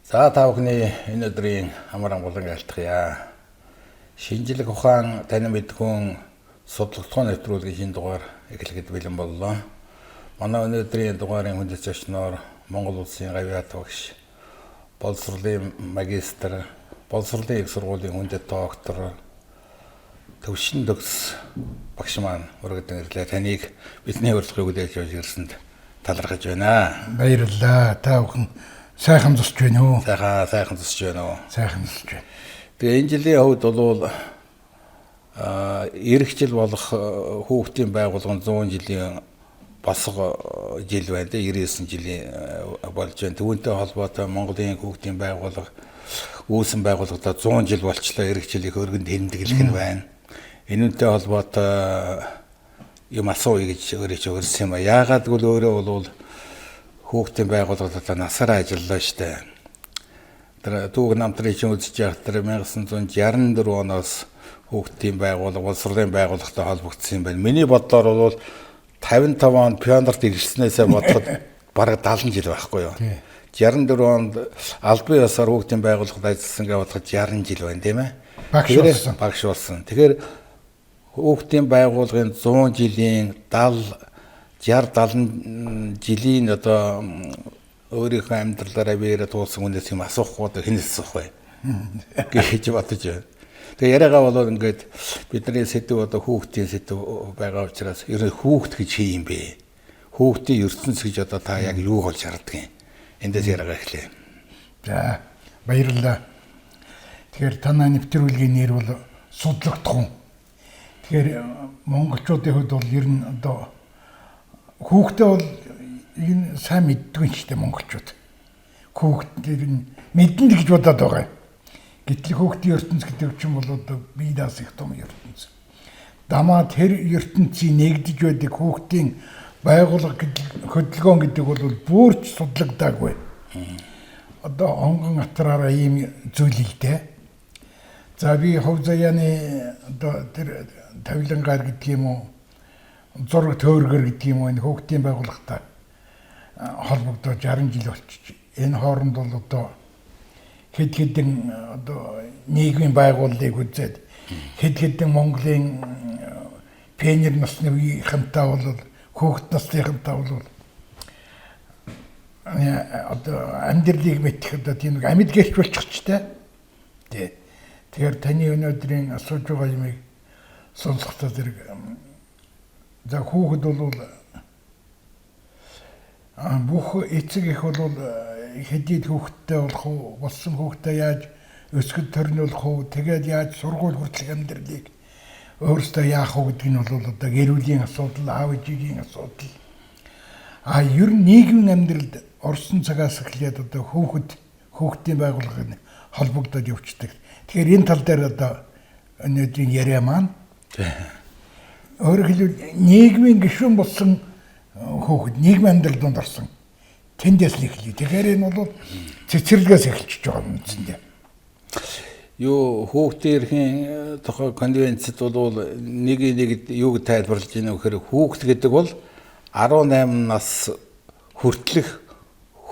За та бүхний энэ өдрийн амар амгалан айлтгая. Шинжлэх ухаан танин мэдхүүн судлагдсан нэвтрүүлгийн шинэ дугаар эхлэхэд бэлэн боллоо. Манай өнөөдрийн дугаарын хүндэт зочноор Монгол Улсын гавьяат багш, боловсролын магистр, боловсролын их сургуулийн хүндэт доктор, төвшин төгс багш маань өргөдөн ирлээ. Таныг бидний урилгыг хүлээж авч ирсэнд талархаж байна. Баярлалаа. Та бүхэн сайхан зусч байна уу? Сайхан зусч байна уу? Сайхан зусч байна. Тэгээ энэ жилийн хувьд бол эх жил болох хүүхдийн байгууллага 100 жилийн босго жил байна. 99 жилийн болж байна. Түүнтэй холбоотой Монголын хүүхдийн байгууллага үүсэн байгууллагада 100 жил болчлоо. Эх жилийн өргөнд тэмдэглэх нь байна. Энүүнтэй холбоотой юм асууя гэж өөрөө өрсөн юм а. Яагаад гэвэл өөрөө бол хүүхдийн байгууллагад насаараа ажиллалаа штэ. Тэр түүх намтрын чинь үзэж явах тэр 1964 оноос хүүхдийн байгууллага, боловсролын байгууллагатай холбогдсон юм байна. Миний бодлоор бол 55 онд пионерт ирснээсээ бодоход бараг 70 жил байхгүй юу? 64 онд албан ёсоор хүүхдийн байгууллагад ажилласан гэж бодоход 60 жил байна тийм ээ? Багш болсон. Тэгэхээр хүүхдийн байгууллагын 100 жилийн 60-70 жилийн одоо өөрийнхөө амьдралаараа биеэрээ туулсан хүнээс юм асуухгүй хинээс асуух вэ гэж бодож байна. Тэгээ яриагаа болоод ингээд бидний сэдв одоо хүүхдийн сэдв байгаа учраас ер нь хүүхд гэж хий юм бэ? Хүүхдийн ертөнц гэж одоо та яг юу болж харддаг юм? Эндээс яриагаа эхлэе. За баярлалаа. Тэгэхээр танай нэвтрүүлгийн нэр бол судлагдах. Тэгэхээр монголчуудын хувьд бол ер нь одоо хүүхдээ бол энэ сайн мэддэг юм шүү дээ монголчууд. Хүүхдээр нь мэднэ гэж бодоод байгаа. Гэтэл хүүхдийн ертөнц гэдэг чинь бол одоо бие даас их том ертөнц. Дамаа тэр ертөнцийн нэгдэж байдаг хүүхдийн байгууллага хөдөлгөөн гэдэг бол бүрч судлагдаагүй. Одоо онгон атраараа ийм зүйлийг дээ. За би Хөв заяаны одоо тэр тавилангаар гэдэг юм уу, зураг төөргөр гэдэг юм уу, энэ хүүхдийн байгууллагатай холбогдож 60 жил болчих. Энэ хооронд бол одоо хэд хэдэн одоо нийгмийн байгууллагыг үзээд хэд хэдэн Монголын пионер насны үеийнхэнтэй бол хүүхд насныхэнтэй бол одоо амьдралыг мэдэх одоо тийм нэг амьд гэрч болчихчтэй. Тэгэхээр таны өнөөдрийн асууж байгаа юмыг сонсохдоо зэрэг за хүүхэд бол бүх эцэг их бол хэдийд хүүхэдтэй болох уу, болсон хүүхэдтэй яаж өсгөд төрнүүлэх үү, тэгээд яаж сургууль хүртэлх амьдралыг өөрсдөө яах вэ гэдэг нь бол одоо гэр бүлийн асуудал, аав ээжийн асуудал. Ер нь нийгмийн амьдралд орсон цагаас эхлээд одоо хүүхдийн байгууллагын холбогдоод явцдаг. Тэгэхээр энэ тал дээр одоо өнөөдрийн яриа маань өөрөөр хэлбэл нийгмийн гишүүн болсон хүүхэд нийгмийн амьдрал донд орсон. Тэндээс л эхлэе. Тэгэхээр энэ бол цэцэрлэгээс эхэлчихэж байгаа юм үндсэндээ. Юу хүүхдийн эрхийн тухай конвенцэд бол нэг юуг тайлбарлаж байна вэ гэхээр хүүхд гэдэг бол 18 нас хүртэлх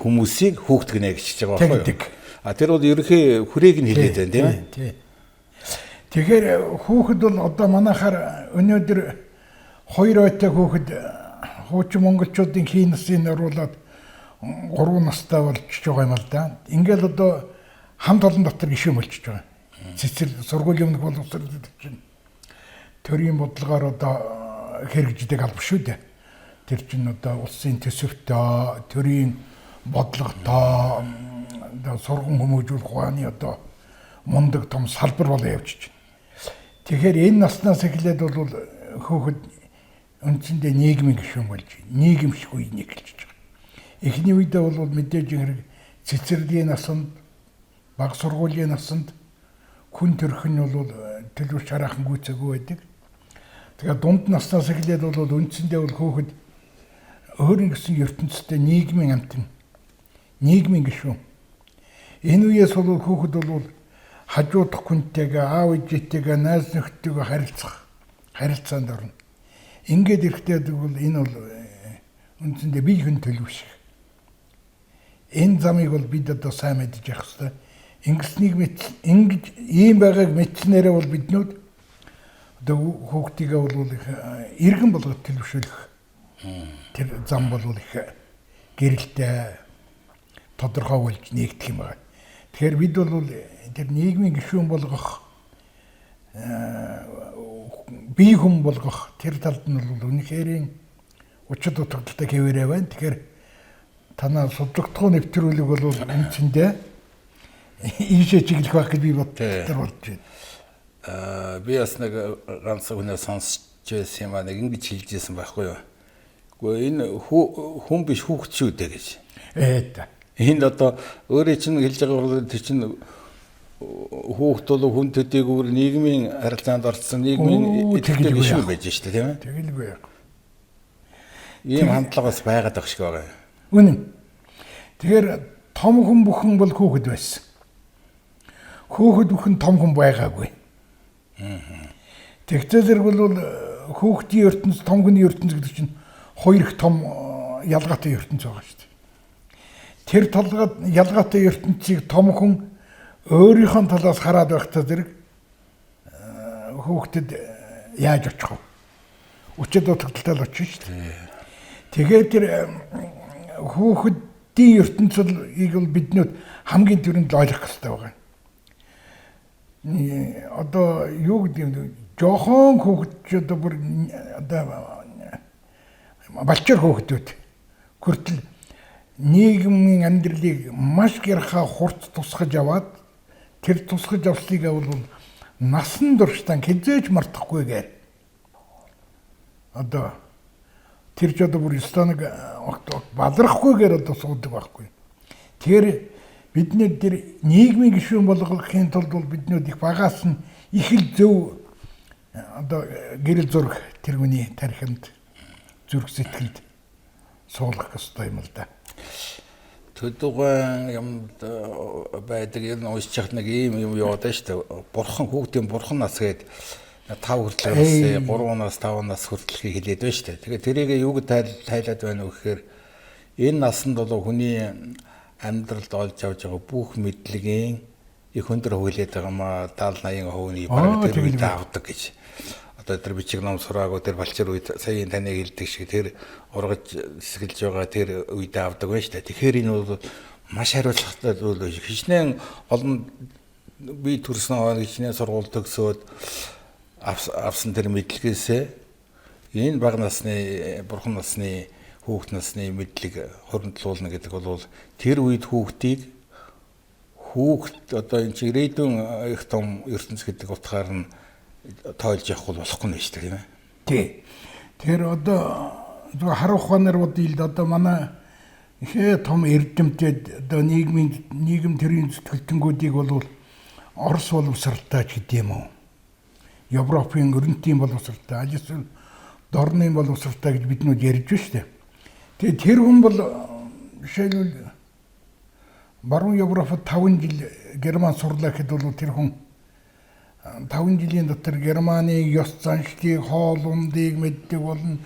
хүмүүсийг хүүхд гинэ гэж хэлж байгаа байхгүй юу? Тэр бол ерөнхий хүрээг нь хэлээд байна тийм ээ? Тэгэхээр хүүхэд бол одоо манайхаар өнөөдөр 2 ойтой хүүхэд хуучин монголчуудын хий насын оруулаад 3 настай болчихж байгаа юм л да. Ингээл одоо хамт олон дотор гишүүн болчихж байгаа. Цэцэр сургуулийн өмнөх боловсрол чинь төрийн бодлогоор одоо хэрэгждэг алба шүү дээ. Тэр чинь одоо улсын төсөвтэй, төрийн бодлоготой одоо сургууль хүмүүжүүлэх ухааны одоо мундаг том салбар болоо явж байна. Тэгэхээр энэ наснаас эхлээд бол хүүхэд үндсэндээ нийгмийн гишүүн болж нийгэмшиг үеийг эхэлж байгаа. Эхний үедээ бол мэдээж хэрэг цэцэрлэгийн насанд, бага сургуулийн насанд хүн төрх нь бол төлөв шараахан гүйцээгүй байдаг. Тэгэхээр дунд наснаас эхлээд бол үндсэндээ бол хүүхэд өөрийн гэсэн ертөнцтэй нийгмийн амтан, нийгмийн гишүүн. Энэ үеэс бол хүүхэд бол хажуудах хүнтэйгээ, аав ээжтэйгээ, найз нөхдөйгөө харилцаанд орно. Ингээд ирэхдээ бол энэ бол үндсэндээ бие хүн төлөв шиг. энэ замыг бол бид одоо сайн мэдж явах хэрэгтэй. Ингэж ийм байгааг мэдснээрээ бол биднүүд одоо хүүхдийгээ бол их иргэн болгоод төлөвшүүлэх тэр зам бол их гэрэлтэй тодорхой болж нэгдэх юм байна. Тэгэхээр бид бол тэр нийгмийн гишүүн болгох бие хүн болгох тэр талд нь бол үнэхээр учир дутагдaltaй хэвээрээ байна. Тэгэхээр танаа судлагдхуу нэвтрүүлэг бол үндсэндээ ийшээ чиглэх байх гэж би боддог болж байна. Би бас нэг ганц хүнээ сонсч байсан юм аа, нэг ингэж хэлж ирсэн байхгүй юу. Гэхдээ энэ хүн биш хүүхэд шүү дээ гэж. Та. Энд одоо өөрөө чинь хэлж байгаа бол тэр чинь хүүхэд бол хүн төдийгүүр нийгмийн харилцаанд орсон нийгмийн идэвхтэй гишүүн байж шүү дээ, тийм ээ. Тэгэлгүй яг. Ийм хандлага бас байгаад байх шиг байгаа юм. Үнэн. Тэгэхээр том хүн бүхэн бол хүүхэд байсан. Хүүхэд бүхэн том хүн байгаагүй. Тэгтээ зэрэг бол хүүхдийн ертөнц, том хүний ертөнц гэдэг чинь хоёр их том ялгаатай ертөнц байгаа шүү дээ. Тэр ялгаатай ертөнцийг том хүн өөрийнхөө талаас хараад байхдаа зэрэг хүүхдэд яаж очих вэ? Учир дутагдaltaй л очих шүү дээ. Тэгээд тэр хүүхдийн ертөнцийг бол биднүүд хамгийн түрүүнд ойлгох хэрэгтэй байгаа. Одоо юу гэдэг юм, жохон хүүхэд одоо бүр одоо балчир хүүхдүүд хүртэл нийгмийн амьдралыг маш гярхаа хурц тусгаж аваад тэр тусгаж авсныг бол насан туршдаа хизээж мартахгүйгээр одоо тэр ч одоо бүр станаг балархгүйгээр одоо суудаг байхгүй. Тэр бидний тэр нийгмийн гишүүн болгохын тулд бол биднүүд их багаас нь их л зөв одоо гэрэл зураг тэр хүний тархинд зүрх сэтгэлд суулгах ёстой юм л да. Төдөгөн юмд байдаг юм уушчих нэг ийм юм яваад шүү дээ. Бурхан хүүхдийн бурхан нас гээд 5 хүртэл 3 нас 5 нас хүртэлхийг хэлээд байна шүү дээ. Тэгэхээр тэрийг юу гэж тайлаад байна вэ гэхээр энэ насанд бол хүний амьдралд олж авч байгаа бүх мэдлэгийн их өндөр хөвлөд байгаа маа 70-80% бараг тэр үед авдаг гэж. Одоо тэр бичиг ном сураагүй тэр балчир үед саяын таныг хэлдэг шиг тэр ургаж сэгэлж байгаа тэр үед авдаг байна шүү дээ. Тэгэхээр энэ бол маш хариуцлагатай зүйл биш. Хичнээн олон би төрсөн хойно хичнээн сургууль төгсөөд авсан тэр мэдлэгээсээ энэ бага насны бурхан насны хүүхэд насны мэдлэг хоригдлуулна гэдэг бол тэр үед хүүхдийг одоо энэ чигрээдүн их том ертөнц гэдэг утгаар нь тойлж явах болохгүй нэ шүү дээ. Тий. Тэр одоо харах ухаанаар бодъё л одоо манай ихээ том эрдэмтэд одоо нийгэм төрийн зүтгэлтэнгүүдийг бол Орос боловсралтай ч гэдэм үү. Европын өрнөтийн боловсралтай, аль эсвэл дорны боловсралтай гэж биднүүд ярьж байна шүү дээ. Тэгээ тэр хүн бол жишээлбэл баруун Европод 5 жил герман сурлаа гэхэд бол тэр хүн 5 жилийн дотор Германы ёс заншлыг, хоол ундыг мэддэг болно.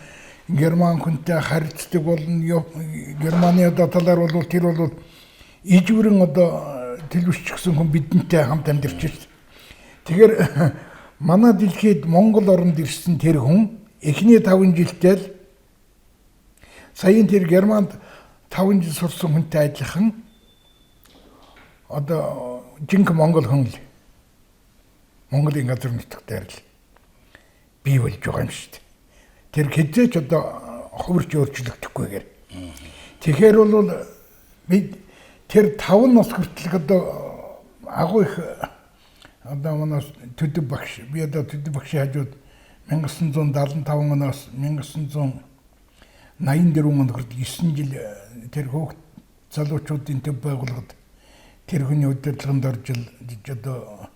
Герман хүнтэй харилцдаг болно. Германы одоо талаар бол тэр бол ижвэрэн одоо төлөвшчихсэн хүн бидэнтэй хамт амьдарч байна. Тэгэхээр манай дэлхийд Монгол оронд ирсэн тэр хүн эхний 5 жилдээ л саяын тэр Германд 5 жил сурсан хүнтэй адилхан одоо жинхэнэ Монгол хүн л Монголын газар нутагтаар л бий болж байгаа юм шүү дээ. Тэр хэзээ ч одоо хувирч өөрчлөгдөхгүйгээр. Тэгэхээр бол бид тэр 5 нас хүртэл одоо агуу их одоо манай төдөв багш би одоо төдөв багшийн хажууд 1975 оноос 1984 онд хүртэл 9 жил тэр хүүхд залуучуудын төв байгууллагад тэр хүний удирдлаганд орж одоо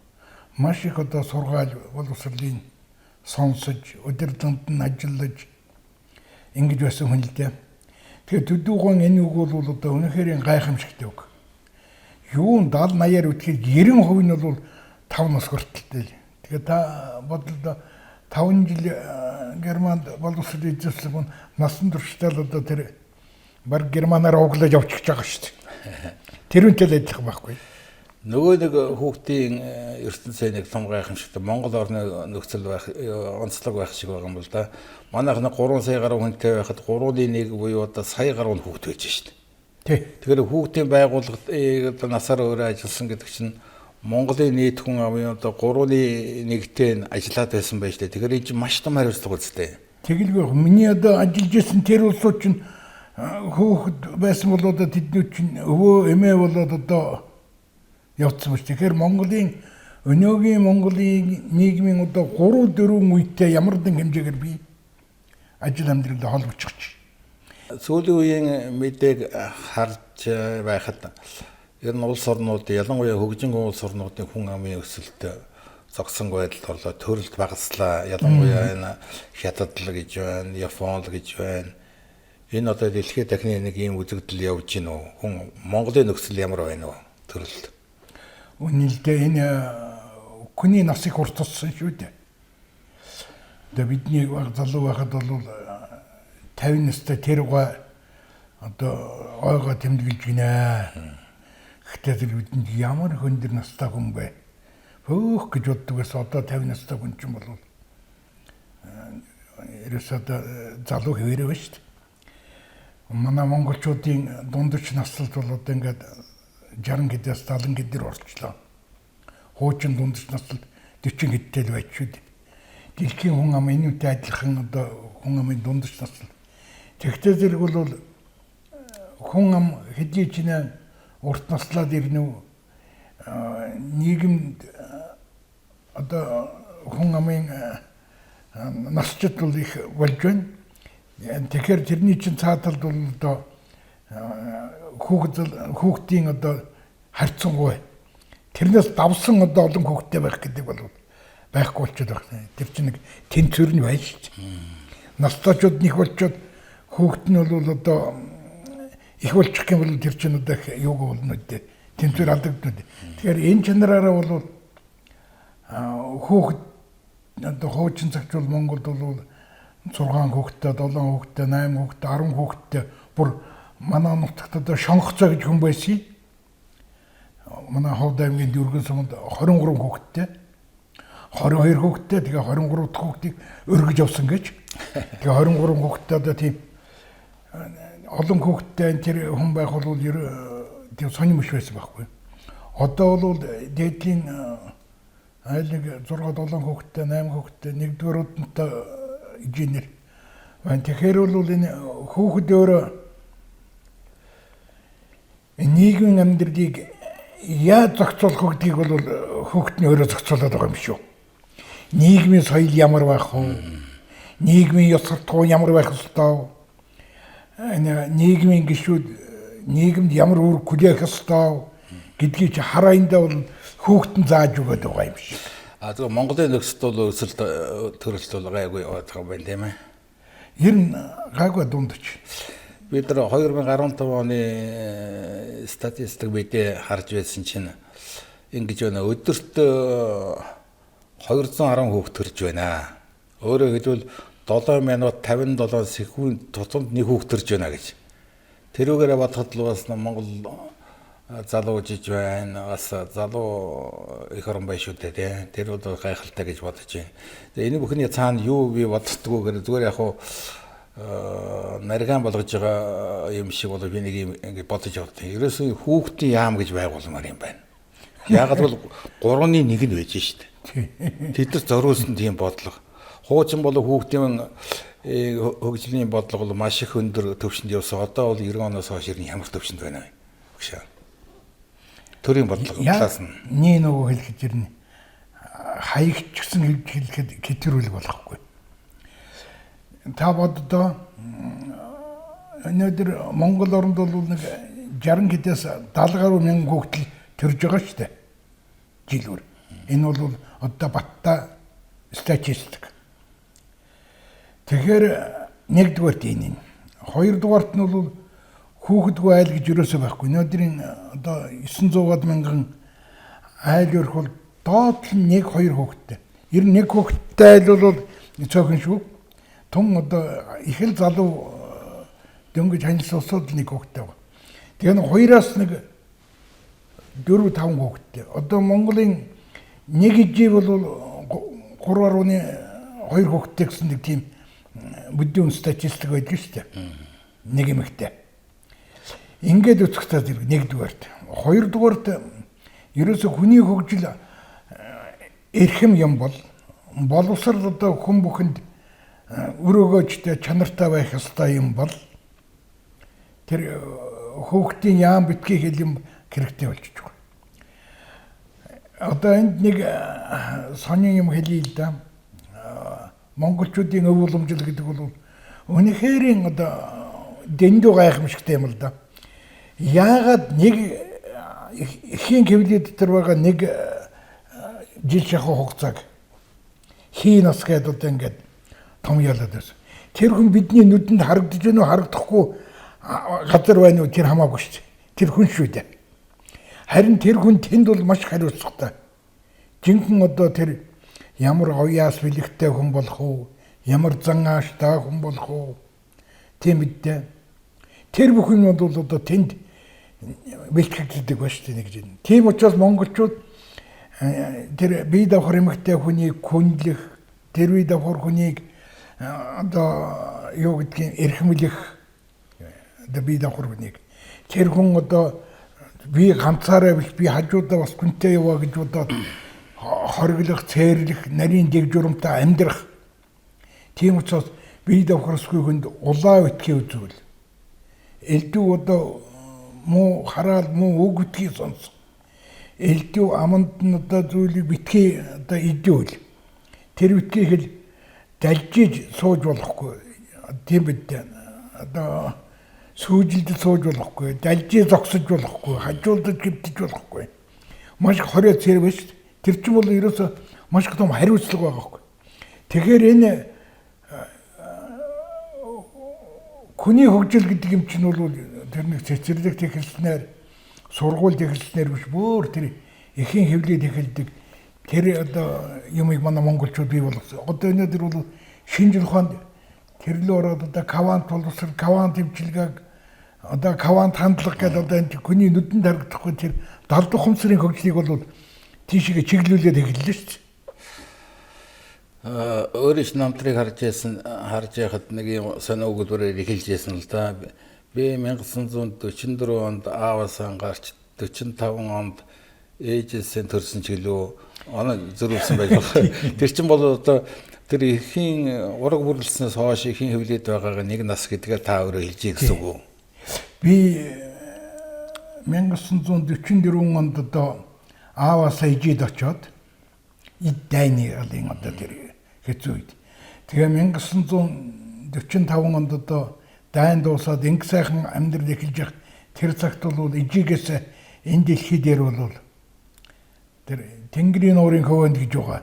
маш их одоо сургаал боловсролын сонсож удирдлаганд нь ажиллаж ингэж байсан хүн л дээ. Тэгэхээр төдөөгүй энэ үг бол одоо үнэхээр гайхамшигтай үг. Юу 70-80-аар үтгэж 90% нь бол 5 нас хүртэлтэй. Тэгэхээр та бодлоо 5 жил Германд боловсрол эзэмсэн насан туршдаа л одоо тэр баг Германаар углаж явчих гэж байгаа шүү дээ. тэрүүнтэй адилхан байхгүй. Нөгөө нэг хүүхдийн ертөнцийн нэг том гайхамшигтай Монгол орны нөхцөл байх онцлог байх шиг байгаа юм бол да. Манайх нэг 3 сая гаруй хүнтэй байхад 3.1 буюу одоо сая гаруй хүүхд байж шít. Тий. Тэгэхээр хүүхдийн байгууллагад насаар өөрөө ажилласан гэдэг чинь Монголын нийт хүн амын одоо 3.1-тэй ажиллаад байсан байж тээ. Тэгэхээр энэ чинь маш том хариуцлага үстэй. Тэгэлгүй миний одоо ажиллаж исэн тэр улсууд чинь хүүхэд байсан бол одоо тэднүүд чинь өвөө эмээ болоод одоо явцсан ба. Тэгэхээр өнөөгийн Монголын нийгмийн одоо 3-4 үетэй ямар нэгэн хэмжээгээр би ажил амьдралд холбогдчих чи. Сүүлийн үеийн мэдээг харж байхад ер нь улс орнууд ялангуяа хөгжингүй улс орнуудын хүн амын өсөлт зогсон байдалд орлоо, төрөлд багаслаа. Ялангуяа энэ Хятад л гэж байна, Япон л гэж байна. Энэ одоо дэлхийн дахны нэг ийм үзэгдэл явж гин үү? Хүн Монголын нөхцөл ямар байна вэ? Төрөлд. Үнэлдэ энэ хүний нас их уртсан шүү дээ. Одоо бидний залуу байхад бол 50 настай тэр одоо ойгоо тэмдэглэж гинэ. Гэхдээ тэр бидэнд ямар хөндөр настай хүн бэ? Хөөх гэж боддог байсан. Одоо 50 настай хүн ч юм бол ерөөсөө залуу хэвээрээ байна шүү дээ. Манай монголчуудын дундч наслт бол одоо ингээд 60 гэдээс 70 гэдэр орчлоо. Хуучин дундч наслт 40 гэдтэй л байж шүү дээ. Дэлхийн хүн ам энүүтэй адилхан одоо хүн амын дундч наслт. Тэгтээ зэрэг бол хүн ам хэдий ч нэ урт наслаад ирнэ үү нийгэмд одоо хүн амын насчид бол их болж байна. Тэгэхээр тэрний чинь цааталд бол одоо хүүхдийн одоо харьцангуй тэрнээс давсан одоо олон хүүхдтэй байх гэдэг бол байхгүй болчиход байна. Тэр чинь нэг тэнцвэр нь байна шүү дээ. Настайчууд нэг болчоод хүүхд нь бол одоо их болчих юм бол тэр чинь одоо юуг болно үү? Тэнцвэр алдагдана. Тэгэхээр энэ чанараараа бол хүүхд одоо хуучин цагт бол Монголд бол 6 хүүхэдтэй, 7 хүүхэдтэй, 8 хүүхэдтэй, 10 хүүхэдтэй бүр манай нутагт одоо Шонгоцоо гэж хүн байсан. Манай Ховд аймгийн Дүүргэн сумд 23 хүүхэдтэй, 22 хүүхэдтэй, тэгээ 23 дахь хүүхдийг өргөж авсан гэж. Тэгээ 23 хүүхэдтэй одоо тийм олон хүүхэдтэй тэр хүн байх бол тийм сонирмш байсан байхгүй. Одоо бол дээдлийн айлг 6 7 хүүхэдтэй, 8 хүүхэдтэй, нэгдүгээр удаатай инженер. Тэгэхээр бол энэ хүүхэд өөрөө нийгмийн амьдралыг яаж зохицуулах гэдгийг бол хүүхэд нь өөрөө зохицуулаад байгаа юм шүү. Нийгмийн соёл ямар байх вэ? Нийгмийн ёс суртахуун ямар байх ёстой вэ? Нийгмийн гишүүд нийгэмд ямар үүрэг хүлээх ёстой гэдгийг хараандаа бол хүүхэд нь зааж өгöd байгаа юм шиг. Тэгэхээр Монголын нөхцөл бол өсөлт төрөлт бол гайгүй яваад байгаа юм байна тийм ээ. Ер нь гайгүй дундч. Бид нар 2015 оны статистик мэдээ харж байсан чинь ингэж байна. Өдөрт 210 хүүхэд төрж байна. Өөрөөр хэлбэл 7 минут 57 секунд тутамд нэг хүүхэд төрж байна гэж. Тэрүүгээрээ бодоход л бас Монгол залуу жиж байна. Бас залуу их орон байна шүү дээ тий. Тэр бол гайхалтай гэж бодож байна. Энэ бүхний цаана юу би боддггүйгээр зүгээр яг хуу нариган болгож байгаа юм шиг бол би нэг юм ингэ бодож явдаг. Ерөөсөө хүүхдийн яам гэж байгуулмаар юм байна. Яагаад бол 3-1 нь байж штэ. Тэд зориулсан тийм бодлого. Хуучин бол хүүхдийн хөгжлийн бодлого бол маш их өндөр төвшөнд явсан. Одоо бол 90 оноос хойш ямар төвшөнд байна вэ? Багшаа. Төрийн бодлого талаас нь нөгөө хэлэхэд ирнэ. Хаягч гэсэн хэлэхэд хэтрүүлэг болохгүй. Та боддоо өнөөдөр Монгол оронд бол нэг 60 хэдээс 70 гаруй мянган хүүхдэл төрж байгаа шүү дээ. Жилүүр. Энэ бол одоо баттай статистик. Тэгэхээр нэгдүгээрт энэ. Хоёрдугаарт нь бол хүүхэдгүй айл гэж юусоо байхгүй. Өнөөдрийн одоо 900-аад мянган айл өрх бол доод нь 1-2 хүүхэдтэй. Ер нь 1 хүүхэдтэй айл бол цөөхөн шүү. Тун одоо их л залуу дөнгөж ханилсан усууд 1 хүүхэдтэй байна. Тэгээ нэг 2-аас нэг 4 5 хүүхэдтэй. Одоо Монголын нэг ижи бол 3.2 хүүхэдтэй гэсэн нэг тийм бүдүүн статистик байдаг шүү дээ. Нэг эмэгтэй. Ингээд үзэхдээ зэрэг нэгдүгээрт. Хоёрдугаарт ерөөсө хүний хөгжил эрхэм юм бол боловсрал одоо хүн бүхэнд өрөөгөөжтэй чанартай байх ёстой юм бол тэр хүүхдийн яам битгий хэлэм хэрэгтэй болчих жоо. Одоо энд нэг сонин юм хэлье л да. Монголчуудын өв уламжил гэдэг бол үнэхээр одоо дэндүү гайхамшигтай юм л да. Яагаад нэг эхийн хэвлэл дотор байгаа нэг жил шахуу хугацааг хий нас гэдэг одоо ингээд том ялаад байсан. Тэр хүн бидний нүдэнд харагдаж байна уу харагдахгүй газар байна уу тэр хамаагүй шүү дээ. Тэр хүн шүү дээ. Харин тэр хүн тэнд бол маш хариуцлагатай. Жинхэнэ одоо тэр ямар ояас бэлэгтэй хүн болох уу, ямар зан ааштай хүн болох уу тийм үедээ. Тэр бүхэн бол одоо тэнд бэлтгэгддэг ба шүү дээ нэг юм. Тийм учраас монголчууд тэр бие давхар эмэгтэй хүнийг хүндлэх, тэр бие давхар хүнийг одоо юу гэдгийг эрхэмлэх одоо бие давхар хүнийг тэр хүн одоо би ганцаараа биш би хажуудаа бас хүнтэй яваа гэж бодоод хориглох, цээрлэх, нарийн дэг журамтай амьдрах. Тийм учраас бие давхарсгүй хүнд улаа битгий үзвэл элдв одоо муу хараал муу үг битгий сонс. Элдв аманд нь одоо зүйлийг битгий одоо идвэл тэр битгий хэл далжиж сууж болохгүй. Тийм бид одоо сүүжилд сууж болохгүй, далжиж зогсож болохгүй, хажуулдад гимтэж болохгүй. Маш хорио цэр биш. Тэр чинь бол ерөөсө маш том хариуцлага байгаа байхгүй. Тэгэхээр энэ хүний хөгжил гэдэг юм чинь бол тэр нэг цэцэрлэг техэлснээр сургууль техэлснээр биш бүр тэр эхийн хэвлэлд эхэлдэг тэр одоо юмыг манай монголчууд бий болгосон. Одоо өнөөдөр бол шинэ жил ухаанд тэрлээ ороод одоо кавант боловсрол, кавант хэмжилгээг одоо кавант хандлага гэдэг одоо энэ хүний нүдэнд харагдахгүй тэр далд ухамсарын хөгжлийг бол тийшээ чиглүүлээд эхэллээ шүү дээ. Өөрөөр намтрыг харж яхад нэг юм сонио өгүүлбэрээр эхэлж яасан л да. Би 1944 онд ааваасаа гарч 45 онд ээжээсээ төрсөн ч гэлөө оноо зөрүүлсэн байж болох. Тэр чинь бол одоо тэр эхийн ураг бүрлснээс хойш эхийн хөвлөд байгаагаа нэг нас гэдгээ та өөрөө хэлж гэсэн үг үү? Би 1944 онд одоо ааваасаа ижид очоод эд дайны алын одоо тэр хэцүү үед. Тэгээ 1945 онд одоо дайн дуусаад инг сайхан амьдрал эхэлж явах тэр цагт бол ижигээс энэ дэлхий дээр бол тэр Тэнгэрийн нуурын хөвөнд гэж байгаа.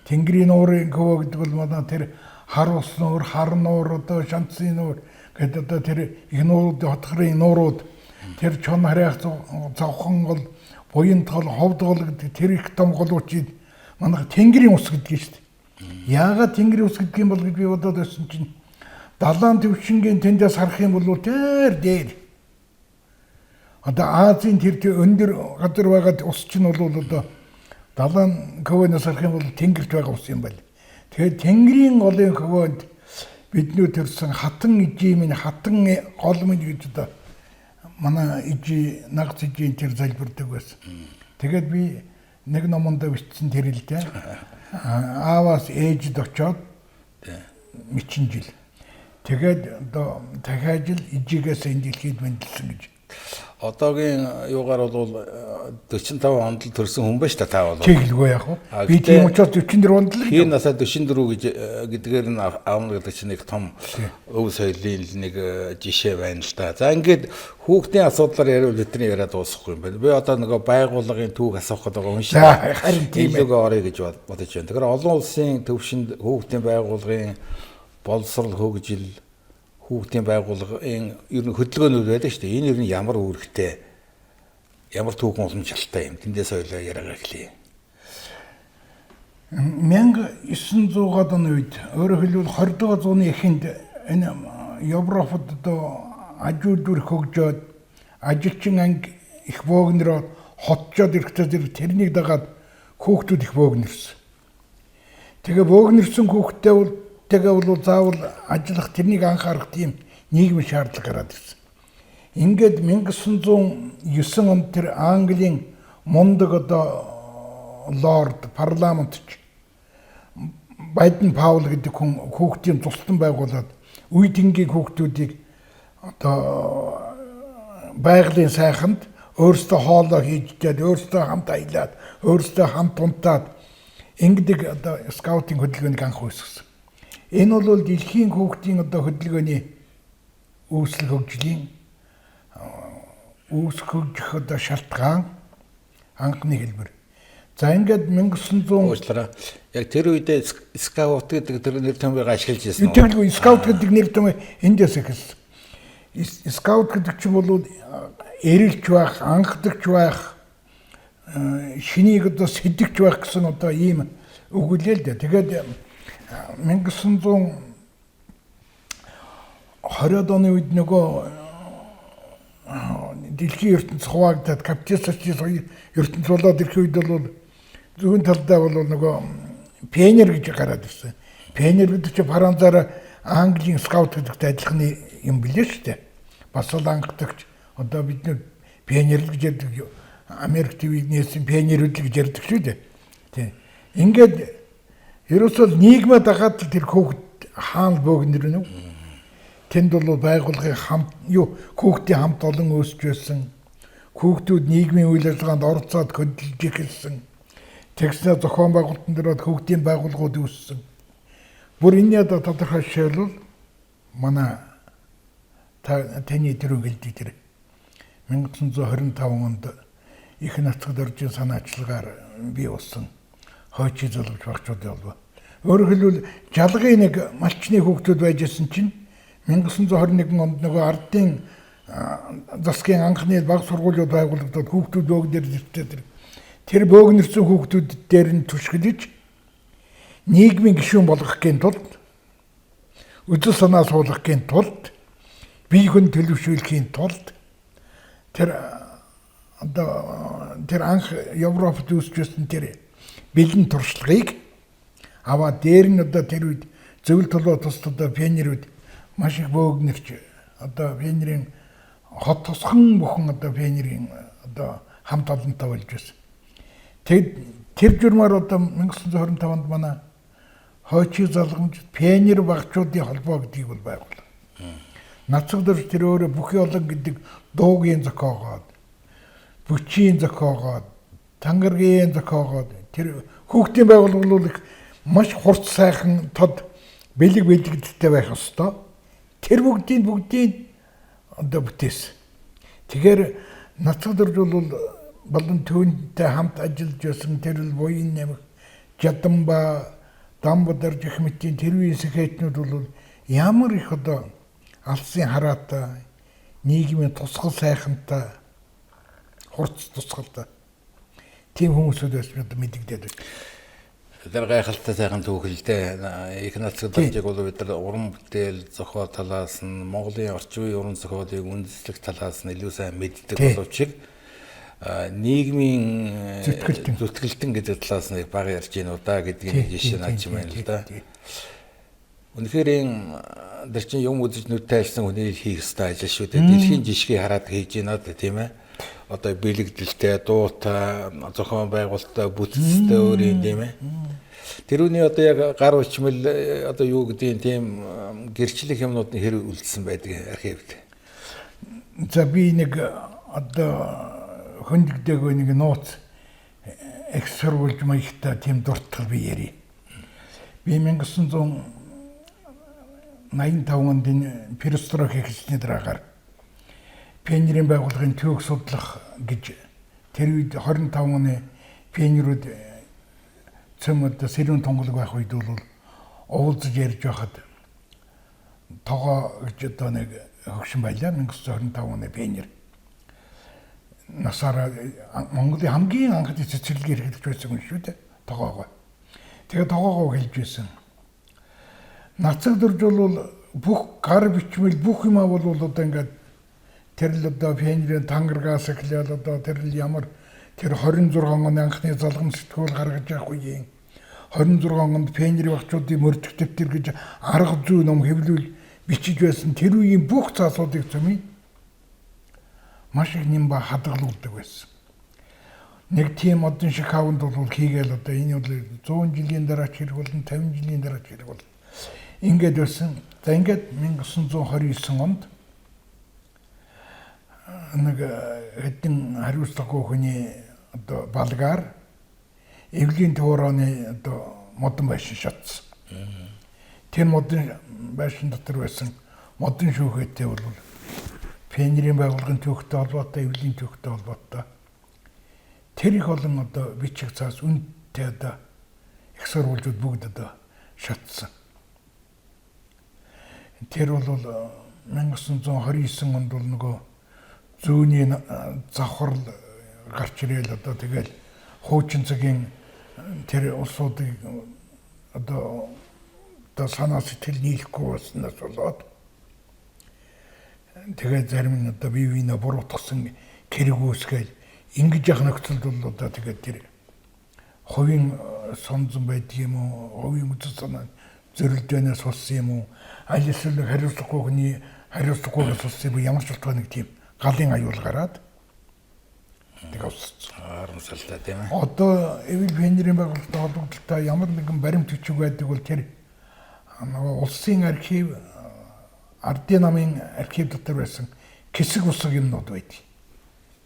Тэнгэрийн нуурын хөвөө гэдэг бол манай тэр хар ус нуур, хар нуур одоо шанцын нуур гэдэг одоо тэр их нуурууд хотхрын нуурууд тэр чон харайх зовхон бол буян тол ховд гол гэдэг тэр их том голуучид манай Тэнгэрийн ус гэдэг шүү дээ. Яагаад Тэнгэрийн ус гэдэг юм бол гэж би бодоод байсан чинь далайн төвшингийн тэндээс харах юм бол тэр дээр одоо Азийн тэр өндөр газар байгаа ус чинь бол одоо далайн хөвөнөөс харах юм бол тэнгэрч байгаа ус юм байна. Тэгэхээр Тэнгэрийн голын хөвөөнд бидний төрсэн хатан ижимийн хатан гол минь гэж одоо манай ижи нагц ижийн тэр залбирдаг байсан. Тэгээд би нэг номонд бичсэн тэр л дээ. Ааваас ээжд очоод мэчин жил. Тэгээд одоо дахиад жил ижигээс энэ дэлхийд мэндэлсэн гэж. Одоогийн юугаар бол 45 онд л төрсэн хүн байж та бол. Чиглгүй яг уу. Би тийм учраас 44 онд л. Хийн насаа 44 гэж гэдгээр нь аавна гэдэг чинь нэг том өв соёлын нэг жишээ байна л да. За ингээд хүүхдийн асуудлаар яриул бидний яриа дуусахгүй юм байна. Би одоо нөгөө байгууллагын түүх асуух гэдэг байгаа хүн шиг. Харин тийм ээ. Орё гэж бодож байна. Тэгэхээр олон улсын төвшөнд хүүхдийн байгууллагын боловсрол хөгжил хүүхдийн байгууллагын ер нь хөдөлгөөнүүд байдаг шүү дээ. Энэ ер нь ямар үүрэгтэй, ямар түүхэн уламжлалтай юм. Тэндээс ойлоо яриагаа эхлэе. 1900-аад оны үед өөрөөр хэлбэл 20-р зууны эхэнд энэ Европод одоо ажил дүр хөгжөөд ажилчин анги их бөөгнөрөө хотчоод ирэхдээ тэрнийг дагаад хүүхдүүд их бөөгнөрсөн. Тэгээ бөөгнөрсөн хүүхдтэйгээ бол заавал ажиллах тэрнийг анхаарах тийм нийгмийн шаардлага гараад ирсэн. Ингээд 1909 онд тэр Английн мундаг лорд парламентч Байден Паул гэдэг хүн хүүхдийн тусдан байгуулад үе тэнгийн хүүхдүүдийг байгалийн сайханд өөрсдөө хоолоо хийж чад, өөрсдөө хамт аялаад, өөрсдөө хамт унтаад ингэдэг скаутинг хөдөлгөөнийг анх үүсгэсэн. Энэ бол дэлхийн хүүхдийн хөдөлгөөний үүсэл хөгжлийн үүсгэх шалтгаан анхны хэлбэр. За ингээд 1900 уучлаарай. Яг тэр үедээ скаут гэдэг тэр нэр томьёог ашиглаж ирсэн. Тэргүй скаут гэдэг нэр томьёо эндээс эхэлсэн. Скаут гэдэг чинь бол эрэлж байх, анхдагч байх, шинийг сэдэгч байх гэсэн ийм өгүүлэл л дээ. Тэгээд 1920 оны үед нөгөө дэлхийн ертөнц хуваагдаад капиталист ертөнц болоод ирэх үед бол зүүн талдаа бол нөгөө пионер гэж гараад ирсэн. Пионер гэдэг чинь Францаар Английн скаут гэдэгтэй адилхан юм билээ шүү дээ. Бас л анхдагч бид нэг пионер гэж ярьдаг. Америк ТV-нээс пионерүүд гэж ярьдаг шүү дээ. Тийм. Ингээд ерөөсөө нийгмээ дагаад тэр хүүхэд хаан бөөгнөр нү. Тэнд бол байгууллагын хамт хүүхдийн хамт олон өсч байсан. Хүүхдүүд нийгмийн үйл ажиллагаанд оролцоод хөдөлж эхэлсэн. Тэгснэ зохион байгуулалтын дээр хүүхдийн байгууллагууд үүссэн. Бүр энэ тодорхой жишээл бол манай таны тэр үгэлдэг тэр 1925 онд их нацгад оржийн санаачлагаар бий болсон хойчий залгууч багчуудын холбоо. Өөрөөр хэлбэл жалгын нэг малчны хүүхдүүд байжсэн чинь 1921 онд нөгөө ардын засгийн анхны баг сургуулиуд байгуулагдаад хүүхдүүд бөөгнөр зэрэгтэй тэр бөөгнөрсөн хүүхдүүд дээр нь түшгэлж нийгмийн гишүүн болгохын тулд үзэл санаа суулгахын тулд бие хүн төлөвшүүлэхийн тулд тэр анх Европт үүсчихсэн тэр бэлэн туршлагыг аваад дээр нь тэр үед зөвлөлт толгой тусдаа пионерүүд маш их бөөгнөрч пионерийн хот тусхан бүхэн пионерийн хамт олонтой болж байсан. Тэр журмаар 1925 онд манай хойчий залгамж пионер багчуудын холбоо гэдгийг бол байгуулав. Нацгад орж тэр өөрөө бүхий олон гэдэг дуугийн зохиогоод, бүчийн зохиогоод, тангаргийн зохиогоод тэр хүүхдийн байгууллага бол их маш хурц сайхан тод бэлэг бэлэгдэлтэй байх ёстой. Тэр бүгдийг бүтээсэн. Тэгэхээр нацгад орж бол болон түүнтэй хамт ажиллаж байсан тэрл буян нэмэх Жаданба, Дамбадар жихмэтийн тэрвийн сэхэтнүүд бол ямар их алсын хараатай, нийгмийн тусгал сайхантай, хурц тусгалтай тийм хүмүүсүүд байсан мэдэгдээд байна. Тэр гайхалтай сайхан түүхэлтэй их нацгад оржийг бол бид нар уран бүтээл зохиол талаас нь Монголын орчин үеийн уран зохиолыг үндэслэх талаас нь илүү сайн мэддэг боловч нийгмийн зүтгэлтэн гэдэг талаас нь бага ярьж гин удаа гэдгийг жишээ наач юм байна л да. Үнэхээр энэ чинь юм үзэж нүд тайлсан хүний хийх ёстой ажил шүү дээ. Дэлхийн жишгийг хараад хийж гинэ тийм ээ. Бэлэгдэлтэй, дуутай, зохион байгуулалттай, бүтцтэй өөрийн тийм ээ. Тэрүүний яг гар учмал юу гэдгийг тийм гэрчлэх юмнууд нь хэрэг үлдсэн байдаг архивд. За би нэг хөндөгдөөгөө нэг нууц эксурвуулж маягтай тийм дуртал би ярив. Би 1985 онд перестройк хийсний дараагаар пионерийн байгууллагын төвөг судлах гэж тэр үед 25 оны пионерүүд цөмөд сэрүүн тонголог байх үед бол уулзаж ярьж байхад тогоо гэж нэг хөгшин байлаа 1925 оны пионер насаараа Монголын хамгийн анхны цэцэрлэгээр хэрэглэж байсан юм шүү дээ тогоогоо. Тэгээд тогоогоо хэлж байсан. Нацгад орж бол бүх гар бичмэл бүх юм бол ингээд тэр л пионерийн тангаргаас эхлээд тэр л ямар Тэр 26 он анхны залгамж сэтгүүл гаргаж явах үеийн 26 онд пионерийн багчуудын мөрдөх дэвтэр гэж арга зүй ном хэвлүүл бичиж байсан тэр үеийн бүх цаасуудыг зөмий маш их нимба хадгалуулдаг байсан. Нэг тийм одон шиг хавнд бол хийгээл одоо энэ бол 100 жилийн дараа хэрэг болон 50 жилийн дараа хэрэг бол ингээд байсан. За ингээд 1929 онд нэг хэдэн хариуцлагагүй хүний одоо балгаар эвлийн төвөрөний одоо модон байшин шатсан. Тэр модон байшин дотор байсан модон шүүхэттэй бол пионерийн байгууллагын төвхтэй холбоотой, эвлийн төвхтэй холбоотой тэр их олон одоо бичих цаас үнэтэй одоо их сурвалжууд бүгд одоо шатсан. Тэр бол 1929 онд бол нөгөө зүүнний завхрал гарч ирээл одоо тэгэл хуучин цагийн тэр улсуудыг одоо санаа сэтгэл нийлэхгүй болсноос болоод тэгээд зарим нь одоо бие биенээ буруутгасан хэрэг үүсгээл ингэж явах нөхцөлд бол одоо тэгээд тэр хувийн сонзон байдаг юм уу, хувийн үзэл санаа зөрөлдөөнөөс болсон юм уу, аль эсвэл хариуцлагагүй хүний хариуцлагагүйгээс болсон юм уу, ямар ч ултгаа нэг тийм галын аюул гараад тэг авсан. Харамсалтай тийм ээ. Одоо эвэл пионерийн байгууллагатай холбогдолтой ямар нэгэн баримт бичиг байдаг бол тэр нөгөө улсын архив, ардын намын архив дотор байсан хэсэг усаг юмнууд байдаг.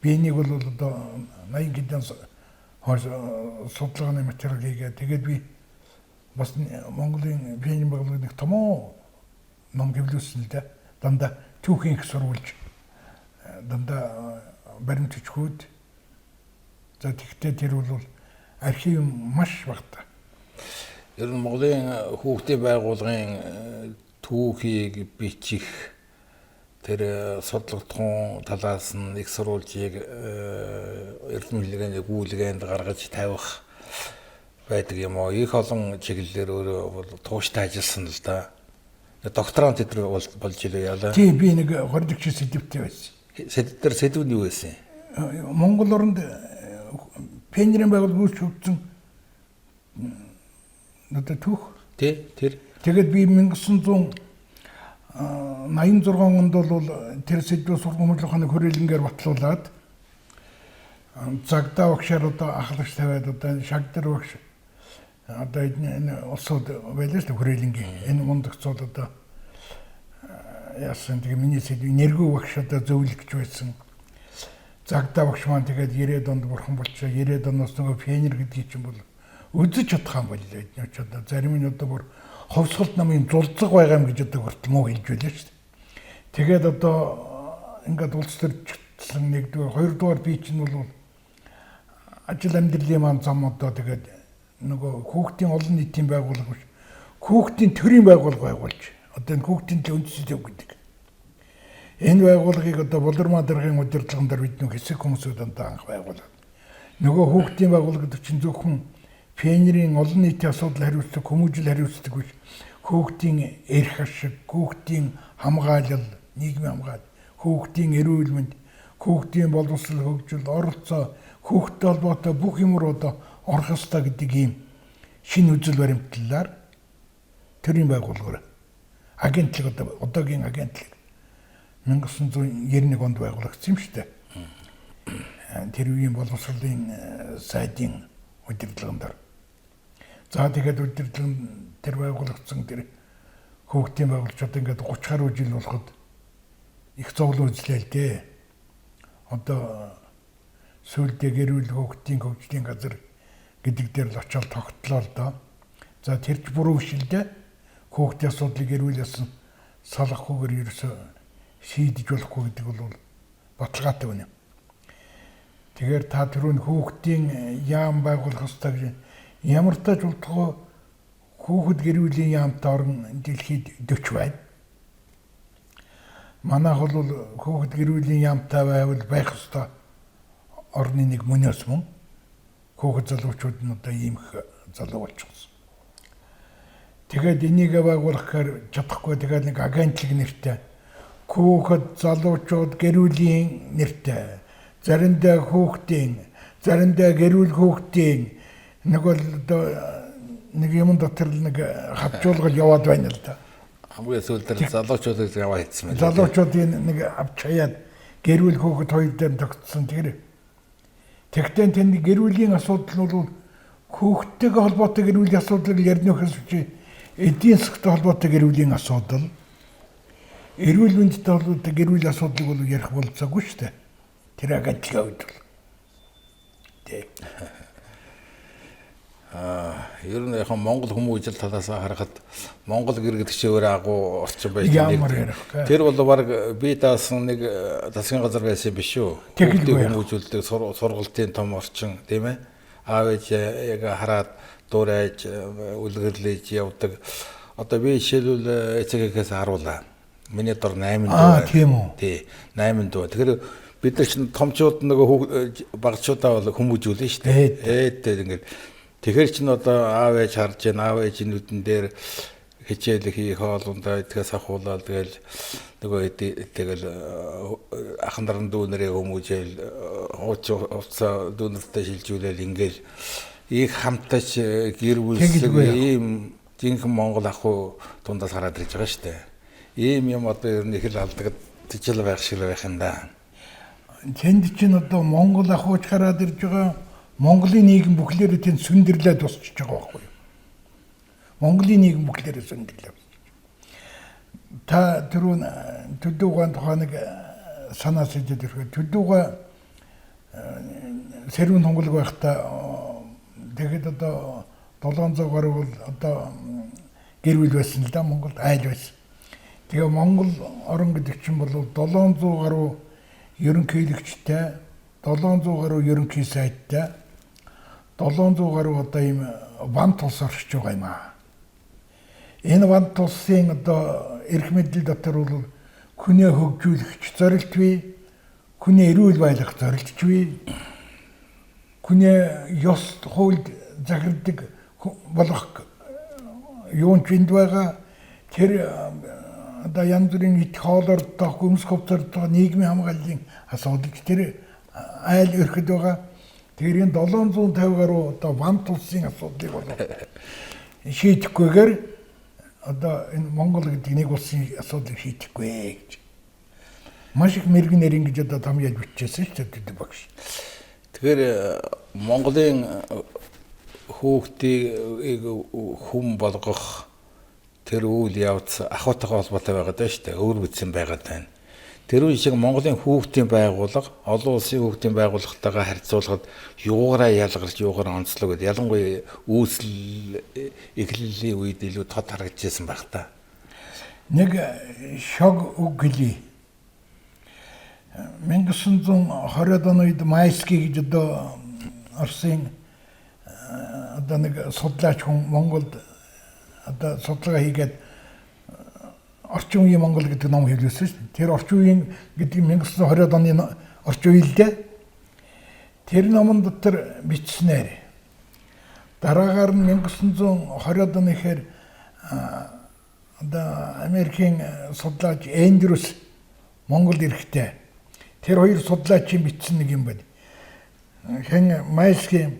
Би энийг бол одоо 80 хэдэн судалгааны материал хийгээд тэгээд би бас Монголын пионерийн байгууллагын томоо ном хэвлүүлсэн л дээ. Дандаа түүхийн их сурвалж дандаа баримт бичгүүд. За тэгтээ тэр бол архив маш багтаа. Ер нь Монголын хүүхдийн байгууллагын түүхийг бичих тэр судлагдсан талаас нь их сурвалжийг эрдэмтний гүйлгээнд гаргаж тавих байдаг юм уу? Их олон чиглэлээр өөрөө бол тууштай ажилласан л да. Докторант эдэр болж илээ яалаа. Тийм би нэг хоригч сэдвтэй байсан. Сэдвэр сэдвүүд юу байсан? Монгол оронд пионерийн байгууллага үүсгэн одоо түүх. Тэр. Тэгээд би 1986 онд бол тэр сэдвээ сургууль ухааны хүрээлэнгээр батлуулаад цагдаа багшаар одоо ахлагч тавиад одоо шагдар багш одоо энэ улсууд байлаа шүү хүрээлэнгийн энэ мондогцол одоо яасан тэгээ миний сэдвийг нэргүй багш одоо зөвлөгч байсан. Цагдаа багш маань тэгээд 90-ад онд бурхан болчихоо 90-ад оноос нөгөө пионер гэдгийг чинь бол үзэж чадах юм боллоо эдний ч одоо зарим нь одоо бүр ховсголт намын зулцаг байгаа юм гэж одоо хүртэл муу хэлж байлаа шүү дээ. Тэгээд одоо ингээд улс төрчлөн нэгдүгээр хоёрдугаар би чинь бол ажил амьдралын маань зам одоо тэгээд нөгөө хүүхдийн олон нийтийн байгууллага биш хүүхдийн төрийн байгууллага байгуулж одоо энэ хүүхдийн үндэслэл гэдэг. Энэ байгууллагыг одоо Булармаа даргын удирдлагын дээр бид нэг хэсэг хүмүүсүүд анх байгуулад. Нөгөө хүүхдийн байгууллагад чинь зөвхөн пионерийн олон нийтийн асуудал хариуцдаг, хүмүүжил хариуцдаг биш. Хүүхдийн эрх ашиг, хүүхдийн хамгаалал, нийгмийн хамгаалал, хүүхдийн эрүүл мэнд, хүүхдийн боловсрол хөгжил, оролцоо, хүүхдтэй холбоотой бүх юмруу одоо орох ёстой гэдэг ийм шинэ үзэл баримтлалаар төрийн байгууллагаар агентлаг одоогийн агентлаг 1991 онд байгуулагдсан юм шүү дээ. Тэр үеийн боловсролын сайдын удирдлагын дээр. За тэгээд удирдлагын тэр байгуулагдсан тэр хүүхдийн байгууллагууд ингээд 30 гаруй жил болоход их зовлон үзлээ л дээ. Одоо сүүлдээ гэрүүл хүүхдийн хөгжлийн газар гэдэг дээр л очиод тогтлоо л доо. За тэрч буруу биш л дээ. Хүүхдийн асуудлыг гэрүүлсэн салахгүйгээр ерөөсөө шийдэж болохгүй гэдэг бол баталгаатай байна. Тэгэхээр та түрүүн хүүхдийн яам байгуулах ёстой гэж ямар тач ултгоо хүүхэд гэрүүлийн яамтай орон дэлхийд 40 байна. Манайх бол хүүхэд гэрүүлийн яамтай байвал байх ёстой орны нэг мөнөөс мөн. Хүүхэд залуучууд нь одоо ийм их залуу болчихсон. Тэгээд энийг байгуулахаар чадахгүй тэгээд нэг агентлаг нэртэй хүүхэд залуучууд гэрүүлийн нэртэй заримдаа хүүхдийн заримдаа гэрүүл хүүхдийн нэг бол одоо нэг юм дотор нэг хавчуулгал яваад байна л да. Хамгийн сүүлдэр залуучуудыг яваа хийсэн байна. Залуучуудын нэг авч хаяад гэрүүл хүүхэд хоёр дээр тогтсон. Тэгтээ тэнд гэрүүлийн асуудал нь бол хүүхдтэйгээ холбоотой гэрүүлийн асуудал ярих гэж эдийн засгтай холбоотой гэрүүлийн асуудал, эрүүл мэндэд холбоотой гэрүүлийн асуудлыг бол ярих болцоогүй шүү дээ. Тэр агентлагийн үед бол. Ер нь яг Монгол хүмүүжил талаас харахад Монгол гэр гэдэг чинь өөр агуу орчин байж байгаа. Тэр бол баг би даасан нэг засгийн газар байсан биш үү? Хүмүүжүүлдэг сургалтын том орчин тийм ээ. Аав ээж яг хараад дуурайж үлгэрлэж явдаг. Одоо би жишээлбэл эцэгээс харуулаа. Миний дор 8 дуу. Тийм үү? Тий, 8 дуу. Тэгэхээр бид нар чинь томчууд нөгөө багчуудаа бол хүмүүжүүлнэ шүү дээ. Ингээд тэгэхээр чинь одоо аав ээж харж байна, аав ээжийн нүдэн дээр хичээл хийх хоолундаа итгэс ахуулаад тэгэл нөгөө тэгэл ахын нарын дүүнэрээ хүмүүжээл хууч уцаа дүүнэртэй шилжүүлээл ингээл их хамтаж гэр бүлсэг ийм жинхэнэ Монгол ахуй дундаас гараад ирж байгаа шүү дээ. Ийм юм одоо ер нь их л алдагдчихл байх шиг байх юм да. Тэнд чинь одоо Монгол ахуйч гараад ирж байгаа. Монголын нийгэм бүхлээр тэнд сүндэрлээ тусчиж байгаа байхгүй юу? Монголын нийгэм бүхлээр сүндэрлээ. Та түрүүн төдөөгийн тухай нэг санаа сэтэд ирэхэд төдөөгийн сэрүүн хонголог байхдаа тэгэхэд одоо 700 гаруй бол одоо гэр бүл байсан л да, Монголд айл байсан. Тэгээ Монгол орон гэдэг чинь бол 700 гаруй ерөнхийлөгчтэй, 700 гаруй ерөнхий сайдтай, 700 гаруй одоо ийм ван тулс оршиж байгаа юм аа. Энэ ван тулсын одоо эрх мэдэл дотор бол хүнээ хөгжүүлэх зорилт бий, хүнээ эрүүл байлгах зорилт бий, хүнээ ёс хуульд захирддаг болох юун ч энд байгаа. Тэр одоо янз бүрийн ит хоолоор дох өмс хөвтөр нийгмийн хамгааллын асуудал тэр айл өрхөд байгаа. Тэр энэ 750 гаруй одоо ван тулсын асуудлыг бол шийдэхгүйгээр одоо энэ Монгол гэдэг нэг улсын асуудлыг шийдэхгүй гэж маш их мэрэгэн нэрийн гэж одоо томьёож бичижсэн шүү дээ багш. Тэгэхээр Монголын хүүхдийг хүм болгох тэр үйл явц ахуйтайгаа холбоотой байгаад байна шүү дээ. Өөр бүтсэн байгаад байна. Тэр үе шиг Монголын хүүхдийн байгууллага олон улсын хүүхдийн байгууллагатайгаа харьцуулахад юугаараа ялгарч юугаараа онцлог гэдэг. Ялангуяа үүсэл эхлэлийн үед илүү тод харагдчихсан байх та. Нэг шог үг гэлээ. 1920-ад оны үед Майский гэж одоо Оросын одоо нэг судлаач хүн Монголд одоо судалгаа хийгээд орчин үеийн Монгол гэдэг ном хэвлүүлсэн шүү дээ. Тэр орчин үеийн гэдэг 1920-ад оны орчин үе л дээ. Тэр номон дотор бичснээр дараагаар нь 1920-ад оны ихээр одоо Америкийн судлаач Эндрюс Монголд ирэхдээ тэр хоёр судлаачийн бичсэн нэг юм байна. Хэн Майский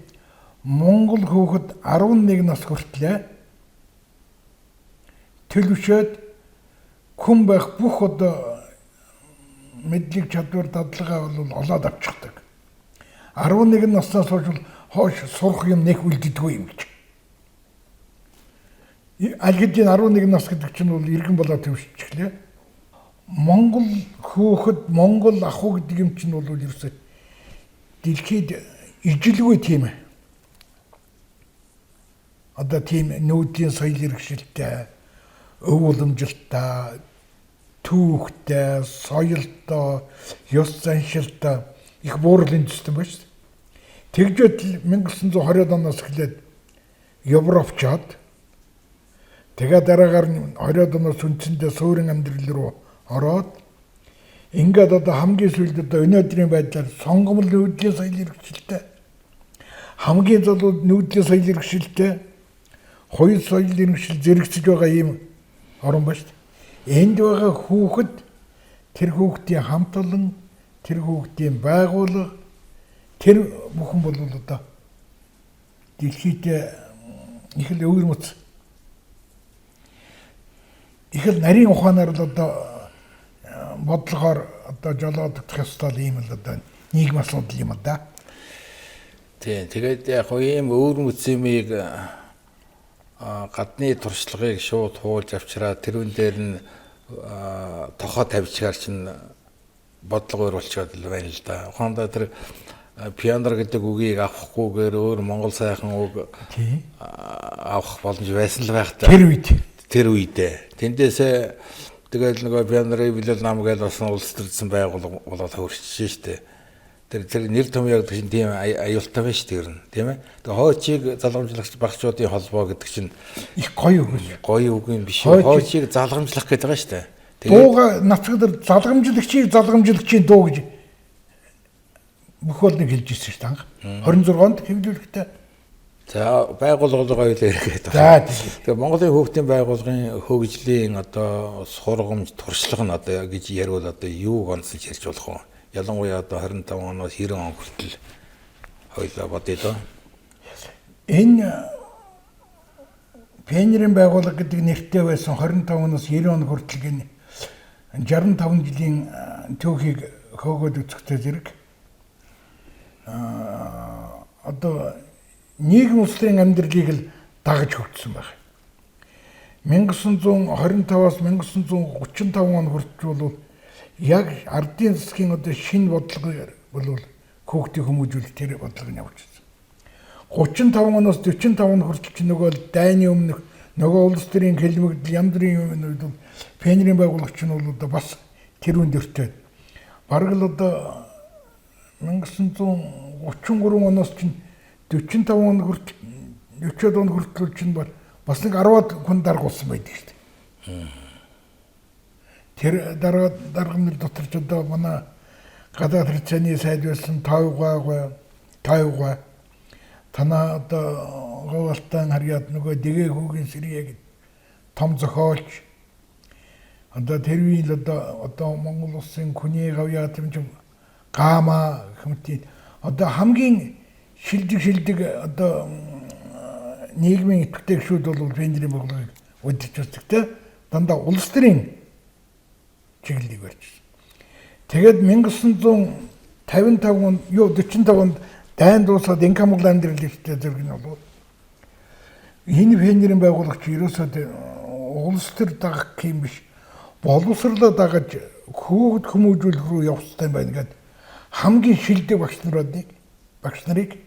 Монгол хүүхэд 11 нас хүртлээр төлөвшөөд хүн байх бүх одоо мэдлэг чадвар дадлагаа бол олоод авчихдаг. 11 наснаас хойш сурах юм нэг үлддэггүй юм гэж. Аль хэдийн 11 нас гэдэг чинь бол иргэн болоод төвшчихлээ. Монгол хүүхэд, Монгол ахуй гэдэг юм чинь бол ерөөсөө дэлхийд ижилгүй тийм ээ. Одоо тийм нүүдлийн соёл иргэншилтэй, өв уламжилтай, түүхтэй, соёлтой, ёс заншилтай их буурлын систем байна шүү дээ. Тэгжээд 1920-ад оноос эхлээд Европчод тэгээд дараагаар нь 20-ад оноос үндсэндээ суурин амьдрал руу ороод ингээд одоо хамгийн сүүлд одоо өнөөдрийн байдлаар сонгомл нүүдлийн соёл иргэншилтэй, хамгийн залуу нүүдлийн соёл иргэншилтэй, хоёр соёл иргэншил зэрэгцэж байгаа юм орон ба шүү дээ. Энд байгаа хүүхэд, тэр хүүхдийн хамт олон, тэр хүүхдийн байгууллага, тэр бүхэн бол одоо дэлхийд их л өвөр мэц их л нарийн ухаанаар л одоо бодлогоор одоо жолоодох ёстой юм л одоо нийгэм асуудал юм да. Тийм. Тэгээд яг ийм өвөр мэцэмийг гадны туршлагыг шууд хуулж авчраад тэрүүн дээр нь тохоо тавьчихаар чинь бодлого өөрчлөлт байна л да. Ухаандаа тэр пионер гэдэг үгийг авахгүйгээр өөр монгол сайхан үг авах боломж байсан л байх та. Тэр үедээ. Тэндээсээ тэгэл нөгөө пионерын билэл нам гэж бас улс төрсэн байгууллага болоод хөрчиж штэ. Тэр нэр томьёо гэдэг чинь тийм аюултай байна шүү дээ, тийм ээ. Тэгээ хойчийг залгамжлагч багчуудын холбоо гэдэг чинь их гоё үг л. Гоё үг юм биш үү? Хойчийг залгамжлах гэдэг байгаа шүү дээ. Дууга нацгад залгамжлагчийн дуу гэж бүх болныг хэлж ирсэн шүү дээ. 26-нд хэвлүүлэхтэй. За байгууллагаа юу яриад байгаа. Тэгээ Монголын хүүхдийн байгууллагын хөгжлийн одоо сургамж туршлага нь одоо гэж ярил одоо юу гонсон ч ярьж болох уу? Ялангуяа одоо 25 оноос 90 он хүртэл хоёлаа бодъё доо. Энэ пионерын байгууллага гэдэг нэртэй байсан 25 оноос 90 он хүртэлгийн 65 жилийн түүхийг хөөгөөд үзэхдээ зэрэг одоо нийгэм улсын амьдралыг л дагаж хөгжсөн байна. 1925-аас 1935 он хүртэл бол яг ардын засгийн одоо шинэ бодлого бол хүүхдийн хүмүүжүүлэлт тэр бодлого нь явж байна. 35 оноос 45 он хүртэл ч нөгөө дайны өмнөх нөгөө улс төрийн хэлмэгдэл янз бүрийн үед бол пионерын байгуулагч нь бол одоо бас тэр үнд өртөөд бараг л одоо 1933 оноос чинь 45 он хүртэл 40 он хүртэл чинь бас нэг 10-аад хүн даргуулсан байдаг шүү дээ. Тэр даргамнэр дотор ч одоо манай гадаад хэрэгцээний сайд байсан Тайвга танаа одоо говалтан харьяад нөгөө дэгээ хүүгийн сэргийг том зохиолч одоо тэр үеийн одоо Монгол улсын хүний гавьяа юм чинь гама хэмтээ одоо хамгийн шилдэг одоо нийгмийн идэвхтэй гишүүд бол пионерын байгууллагыг удирдах үүрэгтэй дандаа улс төрийн чиглэлийг барьж байна. Тэгээд 1955 онд 45 онд дайн дуусаад инкам Монгол амьдрал ихтэй зэрэг нь бол энэ пионерын байгуулагч ерөөсөө улс төр дагах юм биш боловсрлоо дагаж хүүхэд хүмүүжүүлэх рүү явах хэрэгтэй байна гэдэг хамгийн шилдэг багш нарыг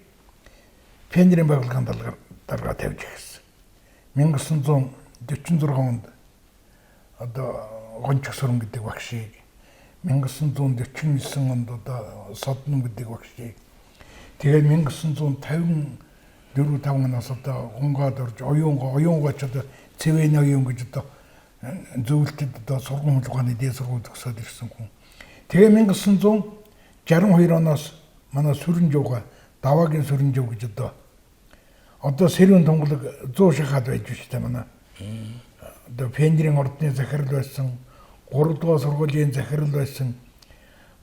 пионерын байгууллагын дарга тавьж ирсэн. 1946 онд одоо гончиг сүрэн гэдэг багшийг 1949 онд одоо Соднон гэдэг багшийг тэгээд 1954-5 оноос одоо гонгаад орж оюунгаач одоо цэвэн оюун гэж одоо зөвлөлтөд одоо сургууль ухааны дээд сургууль төгсөөд ирсэн хүн. Тэгээ 1962 оноос манай Сүрэнжууга даваагийн Сүрэнжуу гэж одоо сэрүүн тунгалаг 100 шахаад байж штэ манай. Одоо пионерын ордны захирал байсан, 3 дугаар сургуулийн захирал байсан.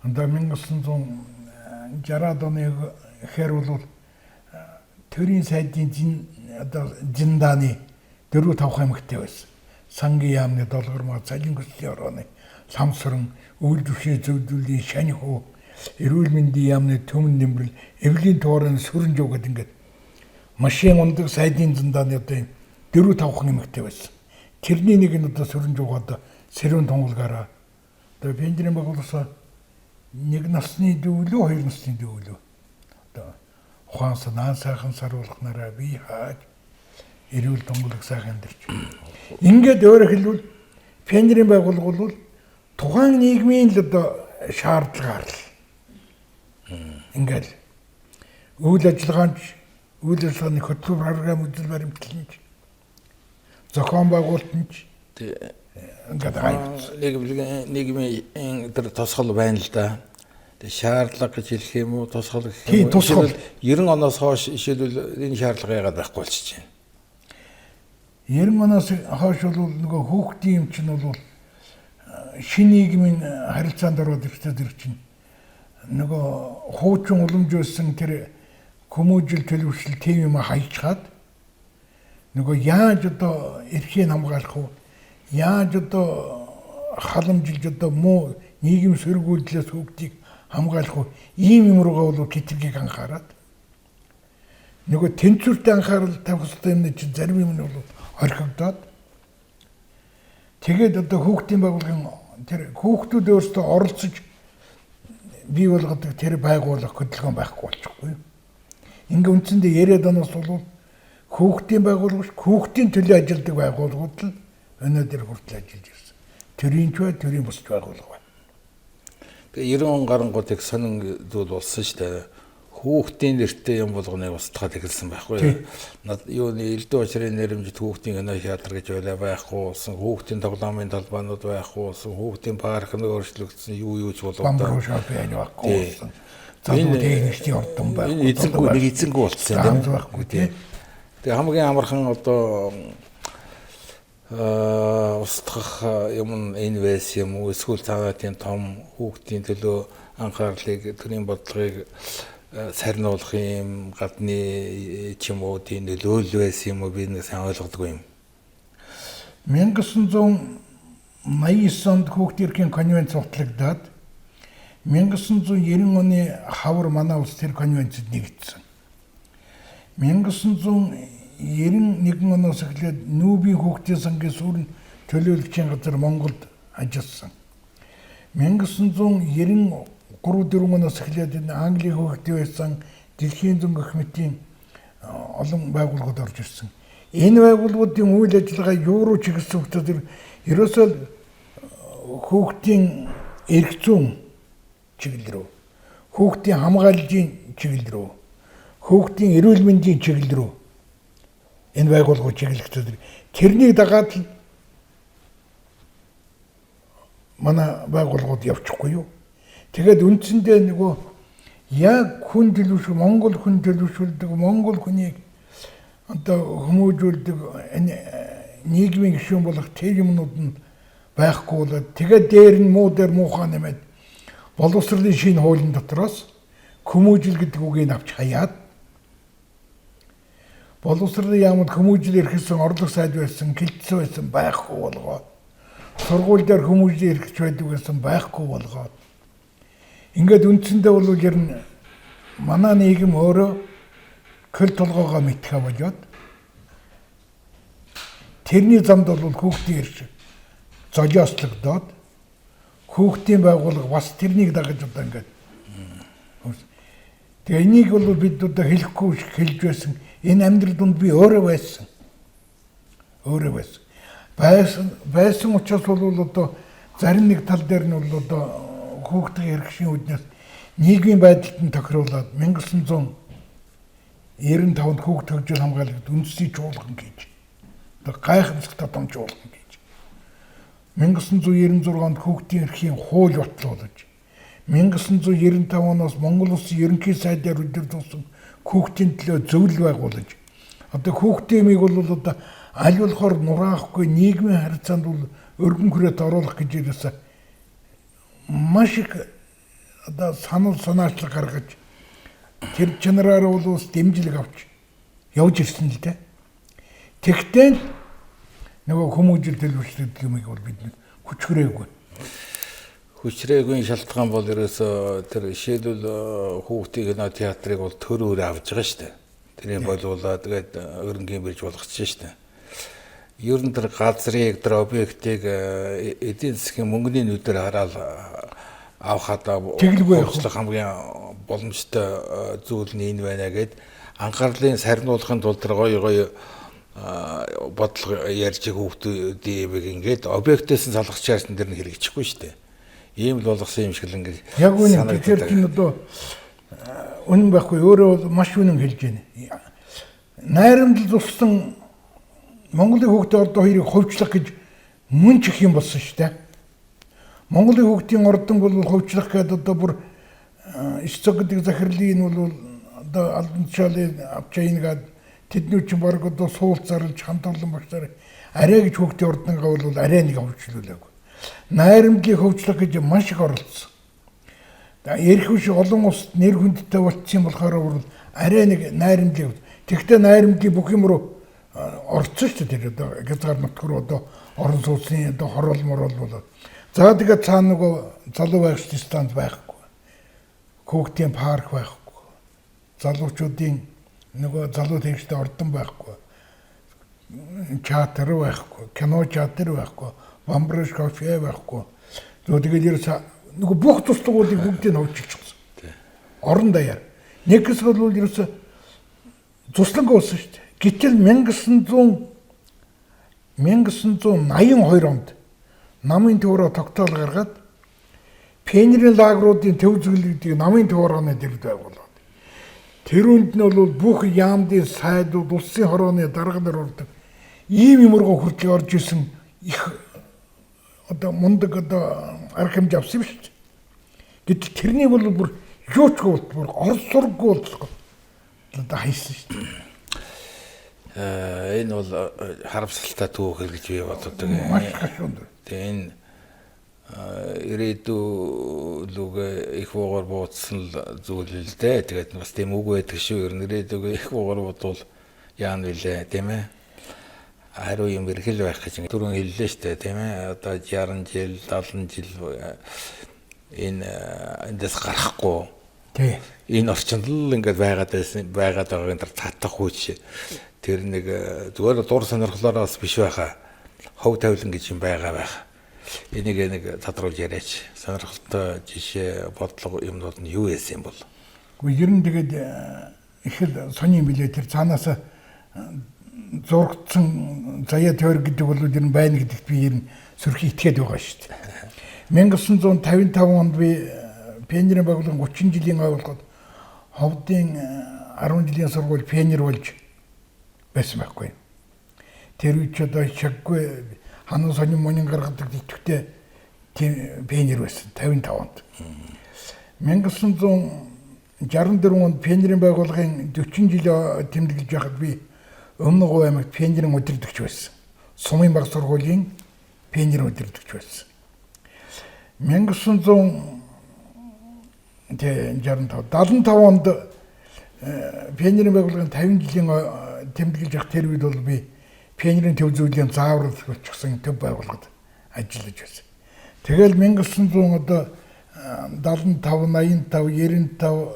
Одоо 1960-аад оны ихэр бол төрийн сайдын одоо зиндааны 4-5 эмэгтэй байсан. Сангийн яамны долгормоо цалин көслийн орооны ламсран өвөл төвшний зөвдүүлийн шань хөө эрүүл мэндийн яамны төмөн нэмрэл эвлийн туурын Сүрэнжуу гэдэг ингээд машин ундаг сайдын зиндааны одоо 4-5 эмэгтэй байсан. Тэрний нэг нь одоо Сүрэнжууга одоо сэрүүн тунгалгаараа одоо пионерын байгууллагаас 1 насны дүүлүү 2 насны дүүлүү одоо ухаан санаа сайхан саруулахнараа би хааж эрүүл тунгалаг сайхан амьдарч. Ингээд өөрөөр хэлбэл пионерын байгууллага бол тухайн нийгмийн л одоо шаардлагаар л ингээд үйл ажиллагааны хөтөлбөр програм үзэл баримтлалч зохион байгуулалтч ингээд нийгмийн тэр тусгал байна л да. Шаардлага гэж хэлэх юм уу, тусгал гэх юм уу? 90 оноос хойш жишээлбэл энэ шаардлага яагаад байхгүй болчихж байна? 90 оноос хойш бол нөгөө хүүхдийн юм чинь бол шинэ нийгмийн харилцаанд ороод ирэх чинь нөгөө хуучин уламжуулсан тэр хүмүүжил төлөвшил тийм юм хайчаад нөгөө яаж одоо эрхийг хамгаалах вэ? Яаж одоо халамжилж одоо муу нийгэм сөргүүлдлээс хүүхдийг хамгаалах вэ? Ийм юм руугаа бол хэтэрхийг анхаарад. Нөгөө тэнцвэртэй анхаарал тавих хэрэгтэй юм чинь зарим юм нь бол орхигдоод тэгээд одоо хүүхдийн байгууллагын тэр хүүхдүүд өөрсдөө оролцож бий болгодог тэр байгууллага хөдөлгөөн байхгүй болчихгүй. Ингээ үндсэндээ яриад оноос бол хүүхдийн байгууллагч хүүхдийн төлөө ажилладаг байгууллагууд л өнөөдөр хүртэл ажиллаж ирсэн. Төрийн ч бай, төрийн бусч байгууллага байна. Тэгээ 90 он гарангууд их сонин зүйл болсон шүү дээ. Хүүхдийн нэртэй юм болгоныг устгахад эхэлсэн байхгүй. Юуны элдв очрын нэрмжид хүүхдийн кино театр гэж байхгүй болсон. Хүүхдийн тоглоомын талбаанууд байхгүй болсон. Хүүхдийн парк нь өөрчлөгдсөн. Юу ч болоод бамбуу шоп байхгүй болсон. Залуу техникчдийн ордон байхгүй. Энэ эзэнгүй болсон юм байхгүй тийм. Тэгээ хамгийн амархан одоо устгах юм инвест юм уу эсвэл цаанаатын том хүүхдийн төлөө анхаарлыг төрийн бодлогыг сарниулах юм гадны ч юм уу тийм нөлөөлөл байсан юм уу би нэг сайн ойлгодгүй юм. 1989 онд хүүхдийн эрхийн конвенц батлагдаад 1990 оны хавар манай улс тэр конвенцэд нэгдсэн. 1991 оноос эхлээд нүүбийн хүүхдийн сангийн сүрэн төлөөлөгчийн газар Монголд ажилласан. 1993-4 оноос эхлээд энэ Английн хүүхдийн байсан Дэлхийн зөнгөх комитийн олон байгууллагууд орж ирсэн. Энэ байгууллагуудын үйл ажиллагаа юу руу чиглэсэн хүүхдүүд ерөөсөө хүүхдийн эрх зүйн чиглэл рүү, хүүхдийн хамгааллын чиглэл рүү, хүүхдийн эрүүл мэндийн чиглэл рүү энэ байгууллагууд чиглэгдээд тэрнийг дагаад л манай байгууллагууд явчихгүй юу. Тэгээд үндсэндээ нөгөө яг хүн төлөвшөл Монгол хүн төлөвшүүлдэг Монгол хүнийг одоо хүмүүжүүлдэг нийгмийн гишүүн болох тэр юмнууд нь байхгүй болоод тэгээд дээр нь муу дээр муухай нэмээд боловсролын шинэ хуулийн дотроос хүмүүжил гэдэг үгийг авч хаяад боловсролын яамд хүмүүжил эрхэсэн орлого сайд байсан гэлтсэн байсан байхгүй болгоод сургууль дээр хүмүүжил эрхэж байдаг байсан байхгүй болгоод ингээд үндсэндээ бол ер нь манай нийгэм өөрөө хөл толгоогоо мэдхэ болоод тэрний замд бол хүүхдийн эрх золиослогдоод хүүхдийн байгууллага бас тэрнийг дагаж одоо ингээд тэгээ энийг бол бид одоо хэлэхгүй хэлж байсан. Энэ амьдрал донд би өөрөө байсан. Байсан учраас бол одоо зарим нэг тал дээр нь бол одоо хүүхдийн эрхшийн үднээс нийгмийн байдалд нь тохируулаад 1995-нд хүүхд хөгжил хамгаалагчид үндэсний чуулган гэж одоо гайхамшигт томчуулган гэж 1996 онд хүүхдийн эрхийн хууль батлуулж 1995 оноос Монгол Улсын ерөнхий сайдаар удирдуулсан хүүхдийн төлөө зөвлөл байгуулж одоо хүүхдийн эмийг бол одоо аль болохоор нураахгүй нийгмийн харьцаанд бол өргөн хүрээт оруулах гэж ирсэн маш их одоо санал санаачлаг гаргаж тэр чанараар бол ус дэмжлэг авч явж ирсэн л дээ. Тэгтээ нөгөө хүмүүжил төлөвшлөд юмыг бол бид хүчрээгүй. Хүчрээгүй шалтгаан бол ерөөсөө тэр жишээлбэл хүүхдийн кино театрыг бол төрөөр авж байгаа шүү дээ. Тэрийг болуулаад тэгээд өрнгийн бирж болгочихсон шүү дээ. Ер нь тэр газрыг тэр объектыг эдийн засгийн мөнгөний нүдээр хараад авахад хөгжлөх хамгийн боломжтой зүйл нь энэ байна гэд анхаарлын сарниулахын тулд тэр гоё бодлого ярьж хүүхдүүдийн ингээд объектээс нь салгах чарсан дэр нь хэрэгжихгүй шүү дээ. Ийм л болгосон юм шиг л ингээд яг үнэ тэгэхээр чинь одоо үнэн байхгүй өөрөө маш үнэн хэлж байна. Найрамдал туссан Монголын хүүхдийн ордон хоёрыг хөвчлөх гэж мөн ч их юм болсон шүү дээ. Монголын хүүхдийн ордон бол хөвчлөх гэдэг одоо бүр иш цог гэдэг захирлын бол одоо албан тушаалын авчаингаад тэднүүд чинь баг одоо суулт зарлж хамт олон багшаар арай гэж хүүхдийн ордонгаа бол арай нэг хөвчлүүлээгүй. Найрамдлыг хөвчлөх гэж маш их оролцсон. Ярих биш олон улсад нэр хүндтэй болчихсон болохоор бүр арай нэг найрамжийг. Тэгтээ найрамжийг бүх юм руу орцсон шүү дээ. Тэр одоо гязгаар нутг руу одоо орон сууцны одоо хороол морол болоод. За тэгээд цаана нөгөө залуу байх станд байхгүй. Хүүхдийн парк байхгүй. Залуучуудын нөгөө залуу тэгштэй ордон байхгүй. Театр байхгүй. Кино театр байхгүй. Бамбраш кофе байхгүй. Тэгээд ерөөсөө нөгөө бүх туслуулыг бүгдийг хөвчихсөн. Орон даяар. Нэг хэсэг бол ерөөсө тусланг болсон шүү дээ. Гэтэл 1982 онд намын төвөөрөө тогтоол гаргаад пионерийн лагеруудын төв зөвлөлүүдийг намын төвөөрөөний дэргэд байгуулад. Тэр үнд нь бол бүх яамдын сайдууд улсын хорооны дарга нар ордог. Ийм юмргоо хүрч орж исэн их одоо мундаг одоо арга хэмжээ авсан юм шүү дээ. Гэтэл тэрний бол бүр юу ч бүр орс сурггүй болчихгоо. Одоо хайсан шүү дээ. Энэ бол харамсалтай түүх гэж би боддог. Маш гашуунд. Тэгээ энэ ирээдүйг их богоор буудсан зүйл л дээ. Тэгээд бас тийм үг байдаг шүү. Ирээдүйг их богоор бодвол яан вүлээ тийм ээ. Хариу юм эрхэл байх гэж түрүүн хэллээ шүү дээ тийм ээ. Одоо 60 жил 70 жил энэ эндээс гарахгүй. Тий. Энэ орчинд л ингээд байгаад байгаагийн дараа татах хүч тэр нэг зүгээр дур сонирхлоороос биш байхаа. Хов тавилан гэж юм байгаа байх. Энийг нэг тодруулж яриач. Сонирхолтой жишээ бодлого юмнууд нь юу байсан юм бол? Гэхдээ ер нь тэгээд их л сони юм билээ тэр цаанаас зургдсан заяа теори гэдэг бол ер нь байна гэдэгт би ер нь сөрхий итгээд байгаа шүү дээ. 1955 онд би пионерийн байгууллагын 30 жилийн байгууллагад ховдын 10 жилийн сургууль пионер болж байсан байхгүй. Тэр үеч одоо шаггүй хануу сонин монин гаргадаг итгэвтэй тийм пионер байсан 55 онд. 1964 онд пионерийн байгууллагын 40 жил тэмдэглэж байхад би Өмнө Говь аймагт пионерийн удирдагч байсан. Сумын баг сургуулийн пионерийн удирдагч байсан. 1965 онд пионерийн байгууллагын 50 жилийн тэмдэглэж явах тэр үед бол би пионерийн төв зөвлөлийн заавар болчихсон төв байгууллагад ажиллаж байсан. Тэгэл 1975, 85, 95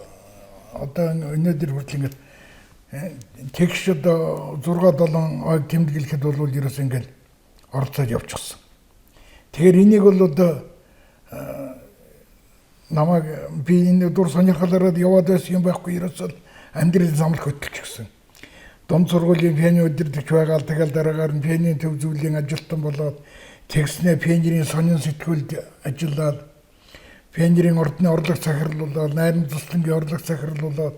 одоо өнөөдөр хүртэл ингээд тэгш одоо 6-7 ой тэмдэглэхэд бол ерөөс ингээд орцоод явчихсан. Тэгэхээр энийг бол одоо намайг би энэ дур сонирхолоор яваад байсан юм байхгүй ерөөсөө амьдрал замлах хөтөлчихсөн. Дунд сургуулийн пионерийн удирдагч байгаа л тэгэл дараагаар нь пионерийн төв зөвлөлийн ажилтан болоод тэгснэ пионерийн сонин сэтгүүлд ажиллаад пионерийн ордны орлого захирлуулаад найрам туслангийн орлого захирлуулаад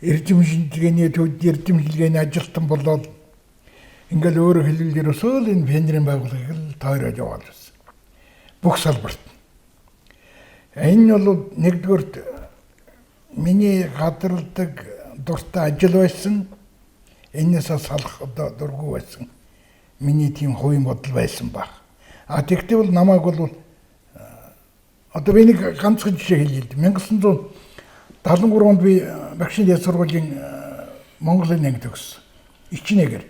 эрдэм шинжилгээний төвд эрдэм хэлгээний ажилтан болоод ингээл өөрөөр хэлбэл ерөөсөө л энэ пионерийн байгууллагыг л тойроод яваад байсан. Бүх салбарт. Энэ бол нэгдүгээрт миний гадарладаг дуртай ажил байсан. Энээс салах одоо дургүй байсан. Миний тийм хувийн бодол байсан баг. А тэгтээ бол намайг бол одоо би нэг ганцхан жишээ хэлье. 1973 онд би багшийн дээд сургуулийн Монголын анги төгссөн. Ичнээгээр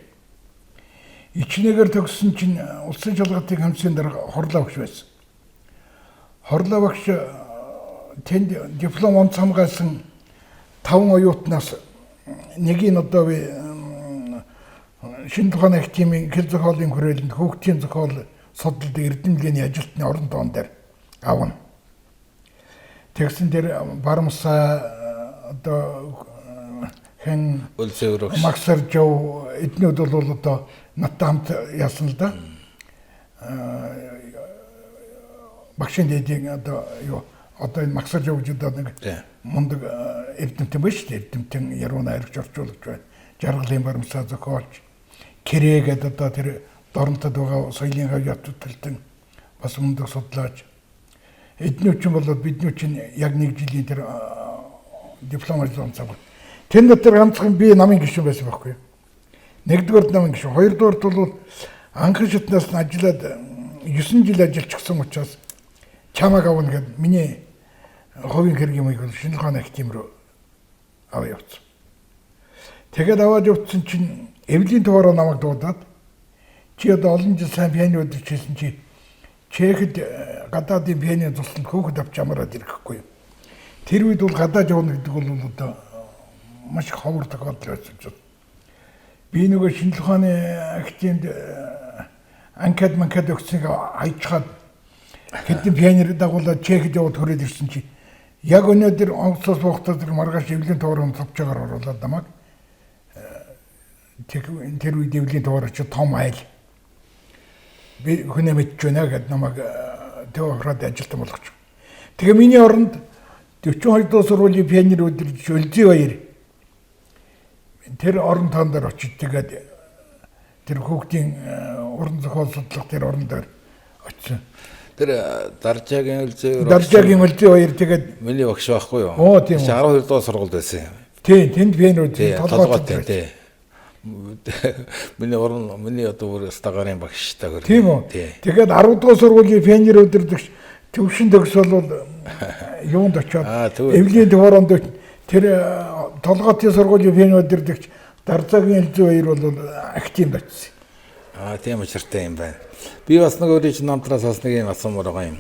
төгссөн чинь улсын шалгалтын комиссийн дараа хорлоо багш байсан. Хорлоо багш тэнд диплом онц хамгаалсан 5 оюутнаас нэг нь одоо би шинэ тухайн их тимийн хэл зохиолын хүрээлэнд хүүхдийн зохиол судалдаг эрдэмтний ажилтны орон тоон дээр авна. Тэгсэн дээр Барамсаа одоо хэн Үлзэврөгс Максар Жов эднүүд бол одоо надтай хамт яасан л да. Багшийн дэдийн одоо юу одоо энэ Максар Жов гэж одоо нэг мундаг эрдэмтэн биш үү? Эрдэмтэн ярууна аригч орчуулагч байна. Жаргалын Барамсаа зохиолч Кэрэгэд одоо тэр дорнотод байгаа соёлын хавьяат төлтөн бас мундаг судлаач. Эднүүд чинь болоод бидний чинь яг нэг жилийн тэр диплом ажиллагаанд цаг. Тэр дотор ганцхан би намын гишүүн байсан байхгүй юу? Нэгдүгээр намын гишүүн, хоёрдугаарт бол анхан шатнаас нь ажиллаад 9 жил ажиллачихсан учраас чамаг авна гэд миний хувийн хэргийн маяг бол шинэ ухааны академи руу аваа явуулсан. Тэгээд аваад явуулсан чинь эвлийн товароо намайг дуудаад чи одоо олон жил сайн пиано өдөрч хэлсэн чи Чехэд гадаадын пианоны тусалд хөөхд авч амраад ирэхгүй. Тэр үед бол гадаад явна гэдэг бол одоо маш их ховор тохиолдол байсан ч. Би нөгөө шинэ ухааны академид анкад өгсөнийг хайчаад хэдэн пианер дагуулаад Чехэд яваад хүрээд ирсэн чи яг өнөөдөр онцлог бохдоо тэр маргааш эвлийн товарыг товч байгаа оруулаад намайг тэр үед эвлийн товар чи том айл би хүнээ мэдж байна гэд намайг төвөрөд ажилтан болгоч. Тэгээ миний оронд 42 дуу сургуулийн пианер өдөрж Өлзий баяр тэр орон тоон дээр очиж тэгээд тэр хүүхдийн уран зохиол судлах тэр орон дээр очив. Тэр Даржаагийн Өлзий баяр тэгээд миний багш байхгүй юу? Оо тийм. 12 дуу сургуульд байсан. Тийм, тэнд пианер толгойтой тий. Миний одоо стагарын багштай хөр. Тийм үү. Тэгээд 10 дугаар сургуулийн пианер өдөрдөгч төвшин төгс бол юунд очиод эвлийн төвөрөнд тэр толгойтой сургуулийн пианер өдөрдөгч Даржаагийн Өлзий баяр бол академид очив. Тийм учиртай юм байна. Би бас нэг өөрийн намтраас бас нэг юм асуумаар байгаа юм.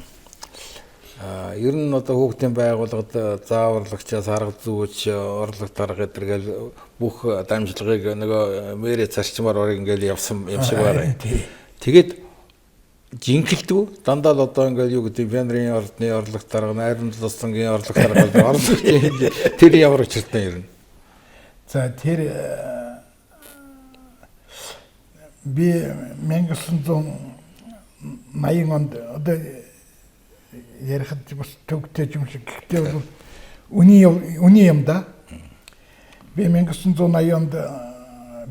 Ер нь одоо хүүхдийн байгууллагад зааварлагчаас арга зүйч, орлого дарга гэдэргээл бүх дамжлагыг нөгөө мэрэ зарчмаар орыг ингээл явсан юм шиг байна. Тэгээд жинхэлдэггүй дандаа л одоо ингээл юу гэдэг пианерын ордны орлого дарга, найрамд тусламгийн орлого дарга тэр ямар учиртай ер нь. За тэр би 1980 онд одоо ярихад бас төгтэй юм шиг гэхдээ бол үний юм да. Би 1980 онд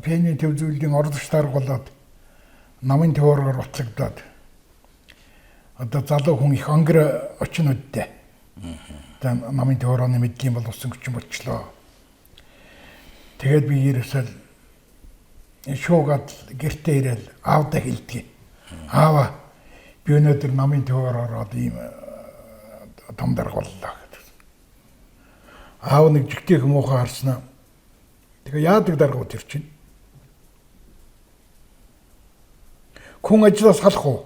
пианоны төв зүйлийн орлогч дарга болоод намын төвөөрөөр батлагдаад одоо залуу хүн их онгор очнодтэй. Одоо намын төвөөрөөний мэдлийн бол усан хүчин болчлоо. Тэгээд би ерөөсөө шуугаад гэртээ ирэл аавда хэлдэг. Аава би өнөөдөр намын төвөөр ороод ийм том дарга боллоо гэдэг. Аав нэг жигтэй хүмүүхэн харснаа. Тэгээ яадаг даргууд тэр чинь. Хүн ажлаас халах уу?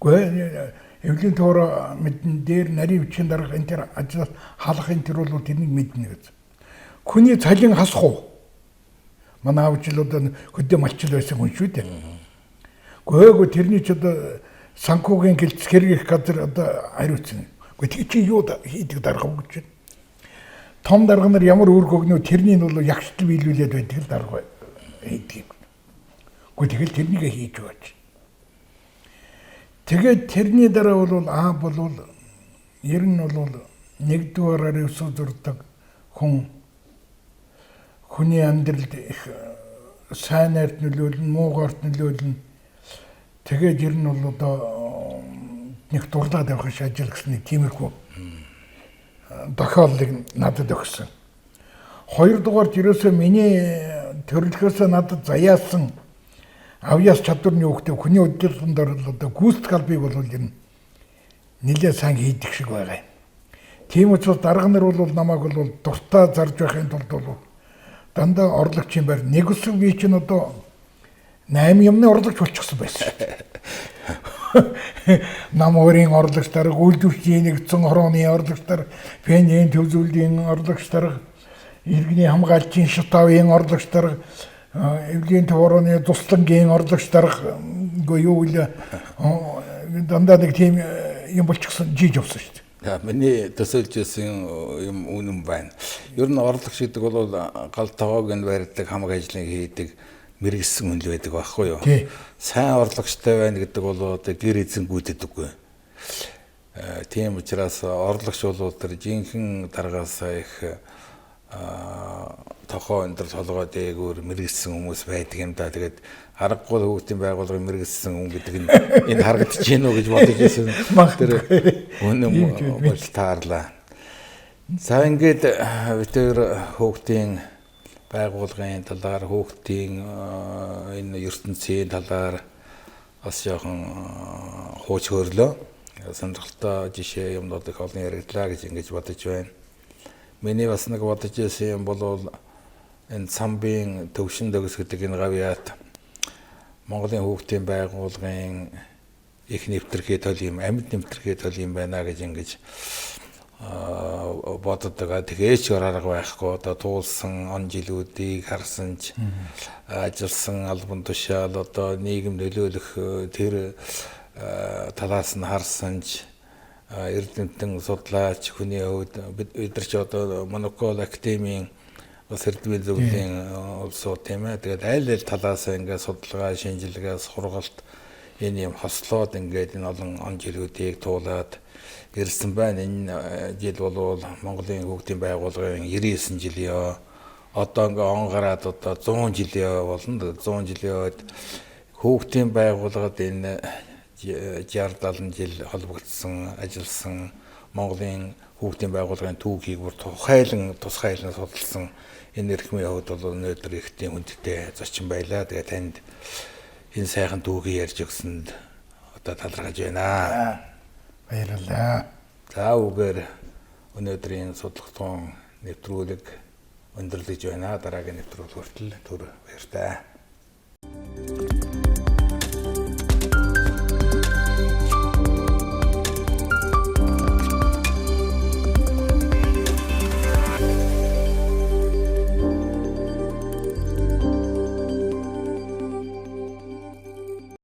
Гэхдээ эвлийн төвөөр мэдэн дээр нарийн бичгийн дарга энэ тэр ажлаас халахын тэр бол тэрнийг мэднэ гэж. Хүний цалин хасах уу? Манай аав ч л одоо хөдөө малчил байсан хүн шүү дээ. Гэхдээ тэрний ч одоо санхүүгийн гэлц хэрэг газар одоо хариуцсан. Гэхдээ чи юу хийдэг дарга гэж байна. Том дарга нар ямар үүрэг өгнө тэрний нь бол ягштал биелүүлээд байдаг л дарга хийдэг. Гэхдээ тэгэл тэрнийг хийж өгөөч. Тэгээд тэрний дараа бол аав бол ер нь бол нэгдүгээр өсөж зурдаг хүний амьдралд их сайнарт нөлөөлнө, муугарт нөлөөлнө. Тэгээд ер нь бол одоо нэг дурлаад явах ш ажил гэсэн тиймэрхүү тохиолдлыг надад өгсөн. Хоёрдугаар ерөөсөө миний төрөлхөөсөө надад заяасан авьяас чадварны хөвгтэй хүний удирдлаганд одоо гүйцэтгэх албыг бол ер нь нэлээд сайн хийдэг шиг байгаа юм. Тийм учраас дарга нар бол намайг бол дуртай зарж байхын тулд бол дандаа орлогч юм байна. Нэг үсэг би чинь одоо 8 юмны орлогч болчихсон байсан. Нам өөрийн орлогч дарга, үйлдвэрчийн нэгдсэн хорооны орлогч дарга, пианоны төв зүйлийн орлогч дарга, иргэний хамгаалчийн шатавын орлогч дарга, эвлийн төвөрөний туслангийн орлогч дарга үгүй юу вэ? Дандаа нэг тийм юм болчихсон жиж явсан шүү дээ. Миний төсөөлж байсан юм үнэн байна. Ер нь орлогч гэдэг бол гал тоогоо гэн барьдаг, хамаг ажлыг хийдэг мэрэгсэн хүн л байдаг байхгүй юу? Сайн орлогчтой байна гэдэг бол одоо гэр эзэнгүүддэггүй. Тийм учраас орлогч бол тэр жинхэнэ даргаас их тохоо энэ төр толгой дээгүүр мэрэгсэн хүмүүс байдаг юм да. Тэгээд аргагүй хүүхдийн байгууллагын мэрэгсэн хүн гэдэг нь энэ харагдаж гинөө гэж бодож байсан. Тэр үнэн бол таарлаа. За ингээд тэр хүүхдийн байгууллагын талаар хүүхдийн энэ ертөнцийн талаар бас жоохон хууч хөрлөө. сонирхолтой жишээ юмнууд их олон яригдлаа гэж ингэж бодож байна. Миний бас нэг бодож ирсэн юм бол энэ самбын төвшин төгс гэдэг энэ гавьяат Монголын хүүхдийн байгууллагын их нэвтрхий төл юм, амьд нэвтрхий төл юм байна гэж ингэж боддог. Тэгээч арга байхгүй одоо туулсан он жилүүдийг харсан ч ажилласан албан тушаал одоо нийгэм нөлөөлөх тэр талаас нь харсан ч эрдэмтэн судлаач хүний хувьд бид нар ч одоо Монокол академийн бас эрдмийн зөвлөлийн улсууд тийм ээ. Тэгээд аль талаас ингээд судалгаа, шинжилгээ, сургалт энэ юм хослоод ингээд энэ олон он жилүүдийг туулаад ирсэн байна. Энэ жил бол Монголын хүүхдийн байгууллагын 99 жилийн одоо ингээ он гараад одоо 100 жилийн болно. 100 жилийн үед хүүхдийн байгууллагад энэ 60-70 жил холбогдсон, ажилласан Монголын хүүхдийн байгууллагын түүхийг бүр тусгайлан судалсан энэ эрхмийн хувьд бол өнөөдөр ихтэй хүндтэй зочин байлаа. Тэгээ танд энэ сайхан түүхийг ярьж өгсөнд одоо талархаж байна. Баярлалаа. За үгээр өнөөдрийн судалгаатун нэвтрүүлэг өндөрлөж байна. Дараагийн нэвтрүүлэг хүртэл түр баяртай.